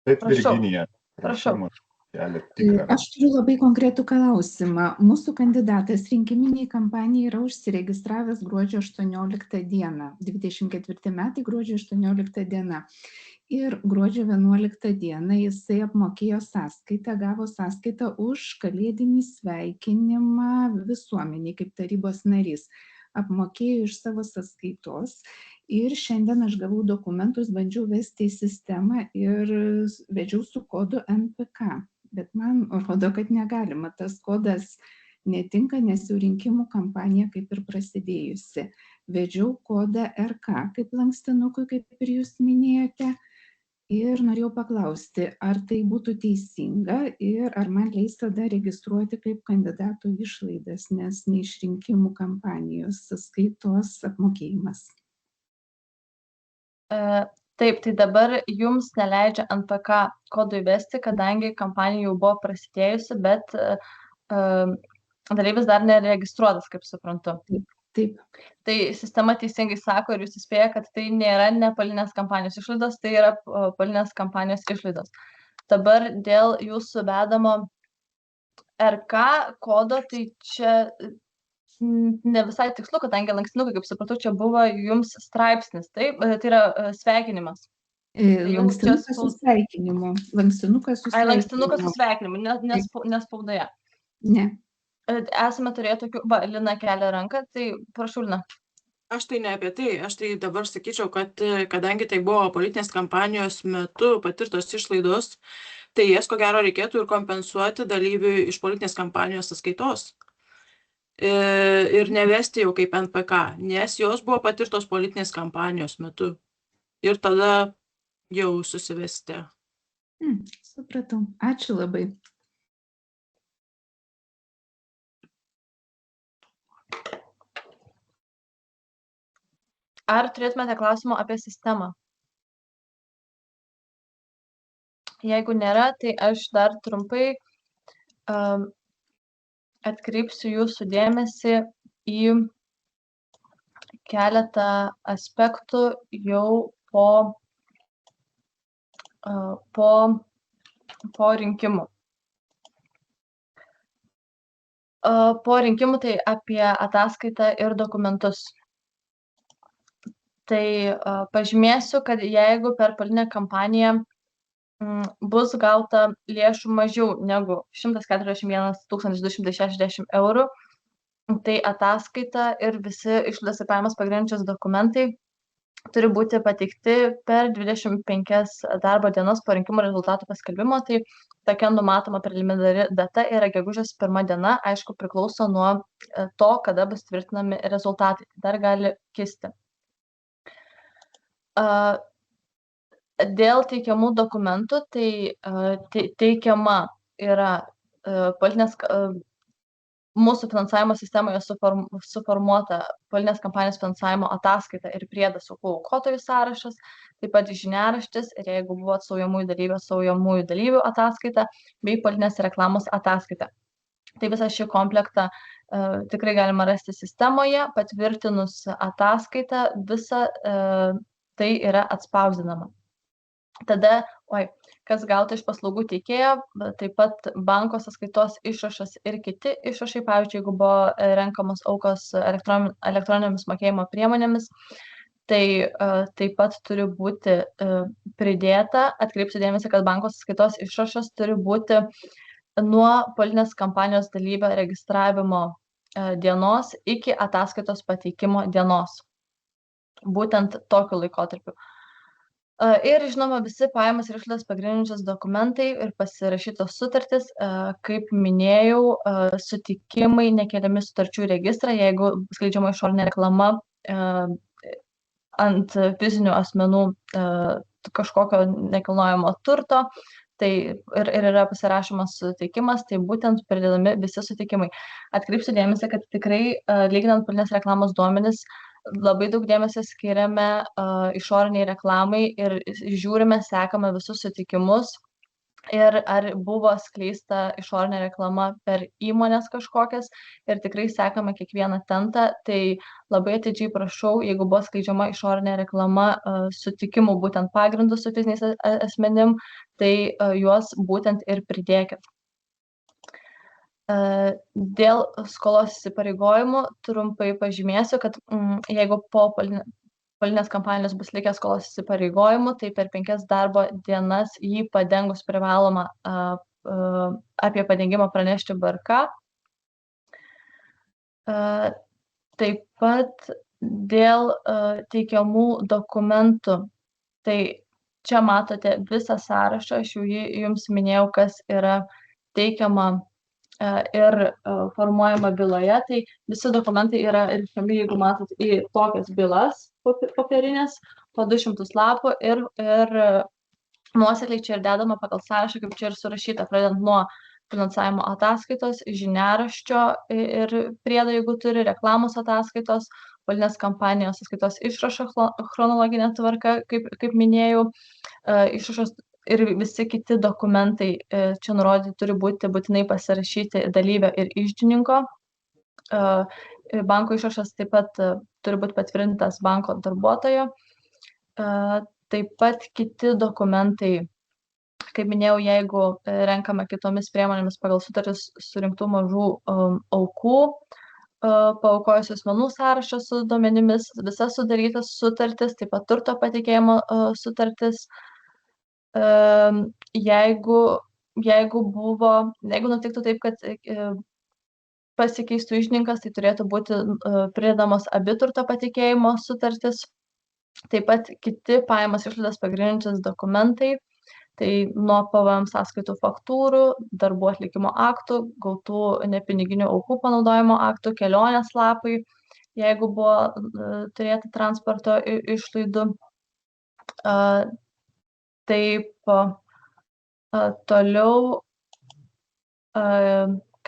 Taip, Prašau. Virginija. Prašau. Aš turiu labai konkretų klausimą. Mūsų kandidatas rinkiminiai kampanijai yra užsiregistravęs gruodžio 18 dieną, 24 metai gruodžio 18 diena. Ir gruodžio 11 dieną jisai apmokėjo sąskaitą, gavo sąskaitą už kalėdinį sveikinimą visuomeniai kaip tarybos narys. Apmokėjo iš savo sąskaitos ir šiandien aš gavau dokumentus, bandžiau vesti į sistemą ir vedžiau su kodu NPK. Bet man rodo, kad negalima. Tas kodas netinka, nes jau rinkimų kampanija kaip ir prasidėjusi. Vedžiau kodą RK kaip lankstinukui, kaip ir jūs minėjote. Ir norėjau paklausti, ar tai būtų teisinga ir ar man leis tada registruoti kaip kandidatų išlaidas, nes ne iš rinkimų kampanijos sąskaitos apmokėjimas. Taip, tai dabar jums neleidžia NPK kodų įvesti, kadangi kampanija jau buvo prasidėjusi, bet dalyvis dar neregistruotas, kaip suprantu. Taip. Tai sistema teisingai sako ir jūs įspėja, kad tai nėra ne politinės kampanijos išlaidos, tai yra politinės kampanijos išlaidos. Dabar dėl jūsų vedamo RK kodo, tai čia ne visai tikslu, kadangi lankstinukai, kaip supratau, čia buvo jums straipsnis, taip? Tai yra sveikinimas. Lankstinukas su sveikinimu. Lankstinukas su sveikinimu, nespaudoje. Ne. Esame turėję tokių, Lina kelia ranką, tai prašau, Lina. Aš tai ne apie tai, aš tai dabar sakyčiau, kad kadangi tai buvo politinės kampanijos metu patirtos išlaidos, tai jas ko gero reikėtų ir kompensuoti dalyviui iš politinės kampanijos sąskaitos. Ir nevesti jau kaip NPK, nes jos buvo patirtos politinės kampanijos metu. Ir tada jau susivesti. Supratau. Ačiū labai. Ar turėtumėte klausimų apie sistemą? Jeigu nėra, tai aš dar trumpai atkreipsiu jūsų dėmesį į keletą aspektų jau po rinkimų. Po rinkimų tai apie ataskaitą ir dokumentus. Tai pažymėsiu, kad jeigu per politinę kampaniją bus gauta lėšų mažiau negu 141 260 eurų, tai ataskaita ir visi išlaidas ir pajamas pagrindžiantys dokumentai turi būti pateikti per 25 darbo dienas po rinkimų rezultatų paskelbimo. Tai tokia numatoma preliminari data yra gegužės 1 diena, aišku, priklauso nuo to, kada bus tvirtinami rezultatai. Dar gali kisti. Dėl teikiamų dokumentų, tai teikiama yra politinės mūsų finansavimo sistemoje suformuota politinės kampanijos finansavimo ataskaita ir priedas aukų aukotojų sąrašas, taip pat žiniaraštis ir jeigu buvo atstovaujamųjų dalyvių ataskaita bei politinės reklamos ataskaita. Tai visą šį komplektą tikrai galima rasti sistemoje, patvirtinus ataskaitą, visa tai yra atspausdinama. Tada, kas gauta iš paslaugų teikėjo, taip pat banko sąskaitos išrašas ir kiti išrašai, pavyzdžiui, jeigu buvo renkamos aukos elektroninėmis mokėjimo priemonėmis, tai taip pat turi būti pridėta, atkreipsiu dėmesį, kad banko sąskaitos išrašas turi būti nuo politinės kampanijos dalyvio registravimo dienos iki ataskaitos pateikimo dienos. Būtent tokiu laikotarpiu. Ir, žinoma, visi pajamas ir išlaidas pagrindžiančius dokumentai ir pasirašytos sutartys, kaip minėjau, sutikimai nekeliami sutarčių registrą, jeigu skleidžiama išorinė reklama ant fizinių asmenų kažkokio nekilnojamo turto, tai ir yra pasirašomas sutikimas, tai būtent pridedami visi sutikimai. Atkreipsiu dėmesį, kad tikrai lyginant politinės reklamos duomenis, labai daug dėmesio skiriame išoriniai reklamai ir žiūrime, sekame visus sutikimus ir ar buvo skleista išorinė reklama per įmonės kažkokias ir tikrai sekame kiekvieną tentą, tai labai atidžiai prašau, jeigu buvo skleidžiama išorinė reklama sutikimų būtent pagrindų su fiziniais asmenim, tai juos būtent ir pridėkit. Dėl skolos įsipareigojimų trumpai pažymėsiu, kad jeigu po politinės kampanijos bus likę skolos įsipareigojimų, tai per 5 darbo dienas jį padengus privaloma apie padengimą pranešti BRK. Taip pat dėl teikiamų dokumentų, tai čia matote visą sąrašą, aš jau jums minėjau, kas yra teikiama ir formuojama byloje, tai visi dokumentai yra rinkami, jeigu matot, į tokias bylas popierinės, po 200 lapų ir nuosekliai čia ir dedama pagal sąrašą, kaip čia ir surašyta, pradedant nuo finansavimo ataskaitos, žiniaraščio ir priedo, jeigu turi, reklamos ataskaitos, politinės kampanijos sąskaitos išrašo chronologinė tvarka, kaip minėjau, išrašos ir visi kiti dokumentai čia nurodyti turi būti būtinai pasirašyti dalyvio ir iždininko. Banko išrašas taip pat turi būti patvirtintas banko darbuotojo. Taip pat kiti dokumentai, kaip minėjau, jeigu renkame kitomis priemonėmis pagal sutartis surinktų mažų aukų, paaukojusių asmenų sąrašą su duomenimis, visas sudarytas sutartis, taip pat turto patikėjimo sutartis. Jeigu nutiktų taip, kad pasikeistų iždininkas, tai turėtų būti pridedamos abi turto patikėjimo sutartis, taip pat kiti pajamas išlaidas pagrindžiančius dokumentai, tai nuo PVM sąskaitų faktūrų, darbų atlikimo aktų, gautų nepiniginių aukų panaudojimo aktų, kelionės lapai, jeigu buvo turėti transporto išlaidų. Taip, toliau,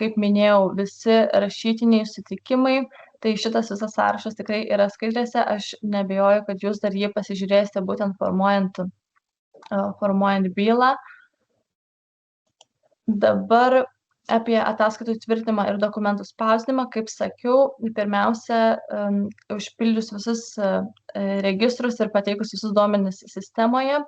kaip minėjau, visi rašytiniai sutikimai, tai šitas visas sąrašas tikrai yra skaidrėse, aš neabejoju, kad jūs dar jį pasižiūrėsite būtent formuojant bylą. Dabar apie ataskaitų tvirtinimą ir dokumentų spausdinimą, kaip sakiau, pirmiausia, užpildžius visus registrus ir pateikus visus duomenis sistemoje,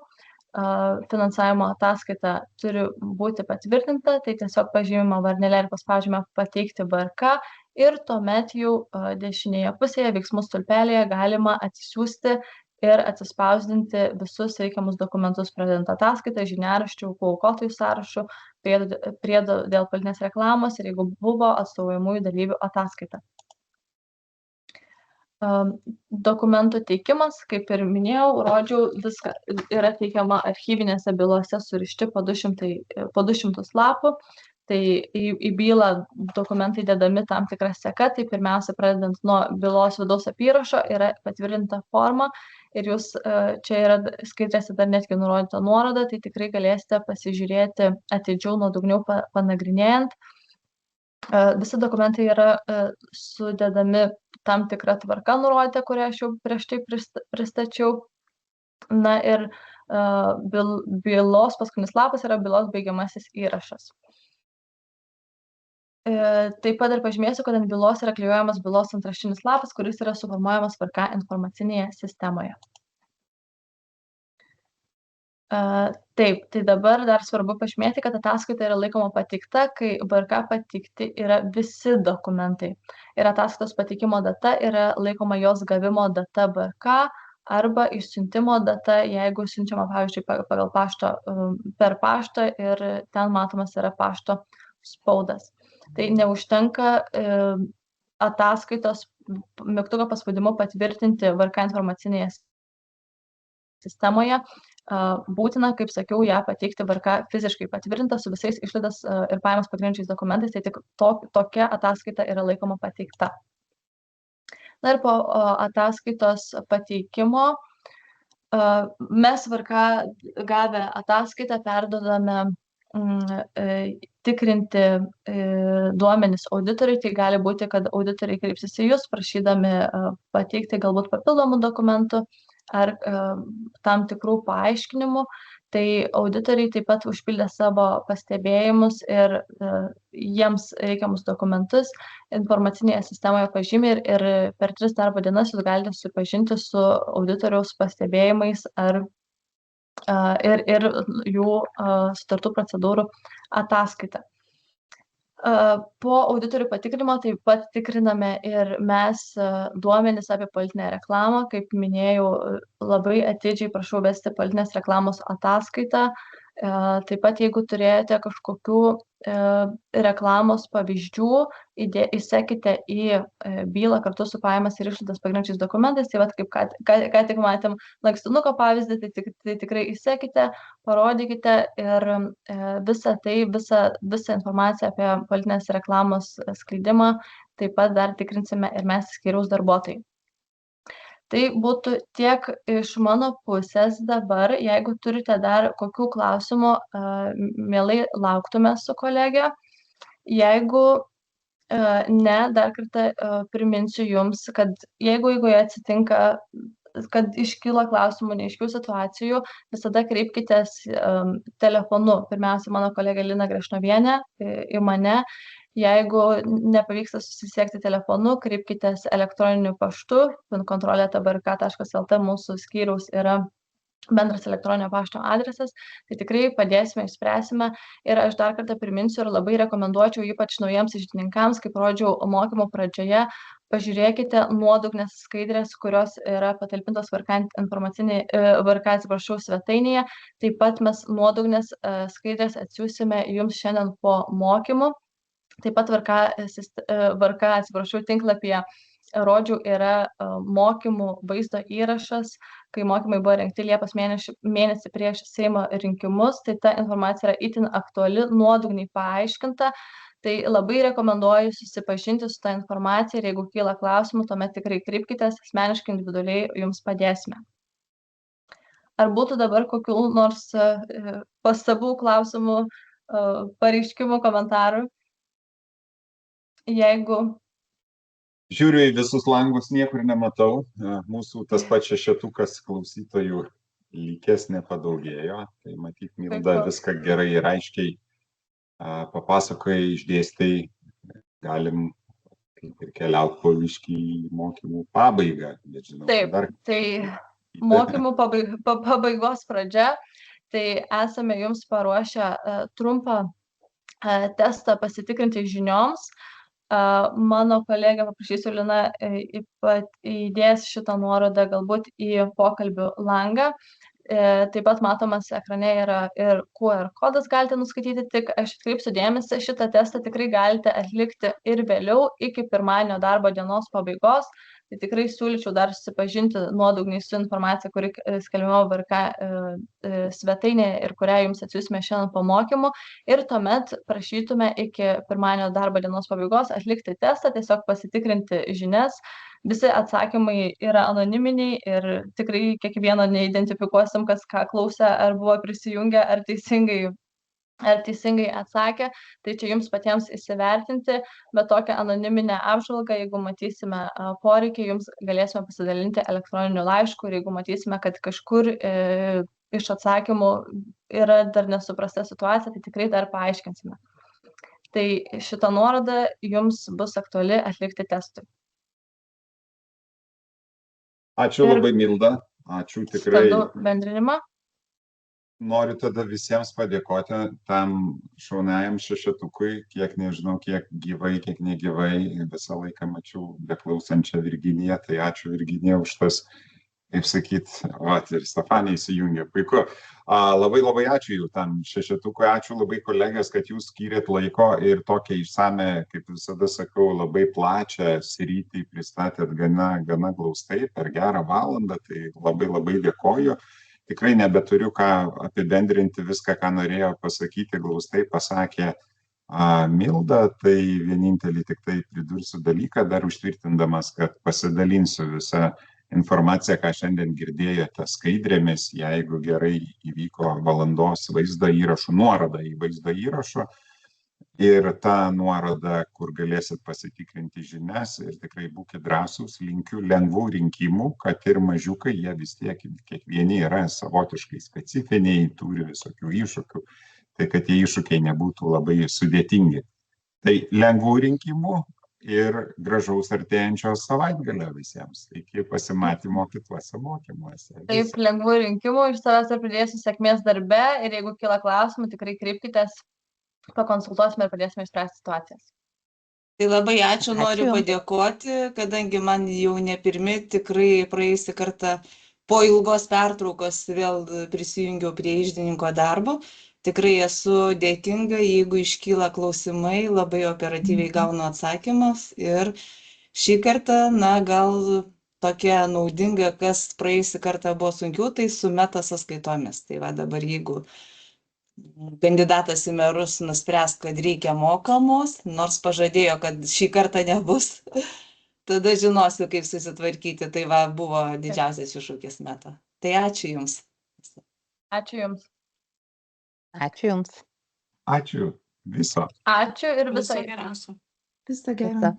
finansavimo ataskaita turi būti patvirtinta, tai tiesiog pažymima varnelė ir paspaudžiame pateikti BRK ir tuomet jau dešinėje pusėje veiksmų stulpelėje galima atsisiųsti ir atsispausdinti visus reikiamus dokumentus, pradedant ataskaitą, žiniaraščių, aukotojų sąrašų, priedo dėl politinės reklamos ir jeigu buvo atstovaujamųjų dalyvių ataskaita. Dokumentų teikimas, kaip ir minėjau, rodžiau, viską yra teikiama archyvinėse bylose surišti po 200 lapų. Tai į bylą dokumentai dedami tam tikrą seką, tai pirmiausia, pradedant nuo bylos vidaus apyrašo, yra patvirtinta forma ir jūs čia yra skaidrėse dar netgi nurodyta nuoroda, tai tikrai galėsite pasižiūrėti atidžiau, nuodugniau panagrinėjant. Visi dokumentai yra sudedami tam tikrą tvarką nurodytą, kurią aš jau prieš tai pristačiau. Na ir bylos paskutinis lapas yra bylos baigiamasis įrašas. Taip pat ir pažymėsiu, kad ant bylos yra klijuojamas bylos antraštinis lapas, kuris yra suformuojamas VRK informacinėje sistemoje. Taip, tai dabar dar svarbu pažymėti, kad ataskaita yra laikoma pateikta, kai VRK pateikti yra visi dokumentai. Ir ataskaitos pateikimo data yra laikoma jos gavimo data VRK arba išsiuntimo data, jeigu siunčiama, pavyzdžiui, pagal pašto, per paštą ir ten matomas yra pašto spaudas. Tai neužtenka ataskaitos mygtuko paspaudimu patvirtinti VRK informacinėje sistemoje. Būtina, kaip sakiau, ją pateikti VRK fiziškai patvirtintą su visais išlaidas ir pajamas pagrindžiais dokumentais, tai tik tokia ataskaita yra laikoma pateikta. Na ir po ataskaitos pateikimo mes VRK gavę ataskaitą perduodame tikrinti duomenis auditoriui. Tai gali būti, kad auditoriai kreipsis į jūs, prašydami pateikti galbūt papildomų dokumentų ar tam tikrų paaiškinimų. Tai auditoriai taip pat užpildė savo pastebėjimus ir jiems reikiamus dokumentus informacinėje sistemoje pažymė ir per 3 darbo dienas jūs galite susipažinti su auditoriaus pastebėjimais ir jų sutartų procedūrų ataskaita. Po auditorių patikrinimo taip pat tikriname ir mes duomenis apie politinę reklamą. Kaip minėjau, labai atidžiai prašau vesti politinės reklamos ataskaitą. Taip pat, jeigu turėjote kažkokių reklamos pavyzdžių, įsekite į bylą kartu su pajamas ir išlaidas pagrindžiais dokumentais. Tai vat, kaip ką tik matėm lankstinuko pavyzdį, tai tikrai įsekite, parodykite ir visą informaciją apie politinės reklamos skleidimą taip pat dar tikrinsime ir mes skyriaus darbuotojai. Tai būtų tiek iš mano pusės dabar. Jeigu turite dar kokių klausimų, mielai lauktume su kolegė. Jeigu ne, dar kartą priminsiu jums, kad jeigu atsitinka, kad iškyla klausimų, neaiškių situacijų, visada kreipkitės telefonu. Pirmiausia, mano kolegė Lina Grešnovienė į mane. Jeigu nepavyksta susisiekti telefonu, kreipkitės elektroniniu paštu, finkontrolė@vrk.lt, mūsų skyriaus yra bendras elektroninio pašto adresas, tai tikrai padėsime, išspręsime. Ir aš dar kartą priminsiu ir labai rekomenduočiau, ypač naujiems iždininkams, kaip rodžiau mokymo pradžioje, pažiūrėkite nuodugnes skaidrės, kurios yra patalpintos VRK svetainėje. Taip pat mes nuodugnes skaidrės atsiųsime jums šiandien po mokymų. Taip pat VRK tinklapyje rodžiau yra mokymų vaizdo įrašas, kai mokymai buvo rengti Liepos mėnesį prieš Seimo rinkimus. Tai ta informacija yra itin aktuali, nuodugniai paaiškinta. Tai labai rekomenduoju susipažinti su tą informacija ir jeigu kyla klausimų, tuomet tikrai kreipkitės, asmeniškai individualiai jums padėsime. Ar būtų dabar kokių nors pastabų, klausimų, pareiškimų, komentarų? Jeigu žiūriu į visus langus, niekur nematau. Mūsų tas pats šešetukas klausytojų likęs nepadaugėjo. Tai matyt, Milda viską gerai ir aiškiai papasakojai, išdėstai. Galim kaip ir keliauti po biškį į mokymų pabaigą. Taip, tai mokymų pabaigos pradžia. Tai esame jums paruošę trumpą testą pasitikrinti žinioms. Mano kolegė, paprašysiu Lina, įdės šitą nuorodą galbūt į pokalbių langą. Taip pat matomas ekrane yra ir QR kodas, galite nuskaityti, tik aš atkreipsiu dėmesį, šitą testą tikrai galite atlikti ir vėliau iki pirmadienio darbo dienos pabaigos. Tai tikrai siūlyčiau dar susipažinti nuodugniai su informacija, kuri skelbiama VRK svetainėje ir kurią jums atsiųsime šiandien po mokymų. Ir tuomet prašytume iki pirmadienio darbo dienos pabaigos atlikti testą, tiesiog pasitikrinti žinias. Visi atsakymai yra anoniminiai ir tikrai kiekvieno neidentifikuosim, kas ką klausė, ar buvo prisijungę, ar teisingai ar teisingai atsakė, tai čia jums patiems įsivertinti, bet tokią anoniminę apžvalgą, jeigu matysime poreikį, jums galėsime pasidalinti elektroniniu laišku ir jeigu matysime, kad kažkur iš atsakymų yra dar nesuprasta situacija, tai tikrai dar paaiškinsime. Tai šita nuoroda jums bus aktuali atlikti testui. Ačiū labai, Milda. Ačiū tikrai. Bendrinimą. Noriu tada visiems padėkoti tam šauniajam šešetukui, kiek nežinau, kiek gyvai, kiek negyvai, visą laiką mačiau beklausančią Virginiją, tai ačiū Virginija už tas, kaip sakyt, ir Stefanija įsijungė, puiku. Labai ačiū jų tam šešetukui, ačiū labai kolegės, kad jūs skyrėt laiko ir tokią išsame, kaip visada sakau, labai plačią sritį pristatėt gana glaustai per gerą valandą, tai labai dėkoju. Tikrai nebeturiu ką apibendrinti viską, ką norėjo pasakyti, glaustai pasakė Milda, tai vienintelį tik tai pridursiu dalyką, dar užtvirtindamas, kad pasidalinsiu visą informaciją, ką šiandien girdėjote skaidrėmis, jeigu gerai įvyko valandos vaizdo įrašų, nuoroda į vaizdo įrašą ir ta nuoroda, kur galėsit pasitikrinti žinias ir tikrai būkit drąsūs, linkiu lengvų rinkimų, kad ir mažiukai, jie vis tiek kiekvieni yra savotiškai specifiniai, turi visokių iššūkių, tai kad tie iššūkiai nebūtų labai sudėtingi. Tai lengvų rinkimų ir gražaus artėjančios savaitgalio visiems. Iki pasimatymo kituose mokymuose. Taip, lengvų rinkimų, iš savęs ir pridėsiu sėkmės darbe ir jeigu kyla klausimų, tikrai kreipkitės, pakonsultuosime ir padėsime išspręsti situacijas. Tai labai ačiū, noriu padėkoti, kadangi man jau ne pirmi, tikrai praėjusį kartą po ilgos pertraukos vėl prisijungiau prie iždininko darbo. Tikrai esu dėkinga, jeigu iškyla klausimai, labai operatyviai gaunu atsakymus ir šį kartą, gal tokia naudinga, kas praėjusį kartą buvo sunkiau, tai su meta sąskaitomis. Tai va dabar jeigu kandidatas į merus nuspręs, kad reikia mokamos, nors pažadėjo, kad šį kartą nebus, tada žinosiu, kaip susitvarkyti. Tai va buvo didžiausias iššūkis meta. Tai ačiū Jums. Ačiū Jums. Ačiū Jums. Ačiū. Viso. Ačiū ir viso geriausio. Viso gero.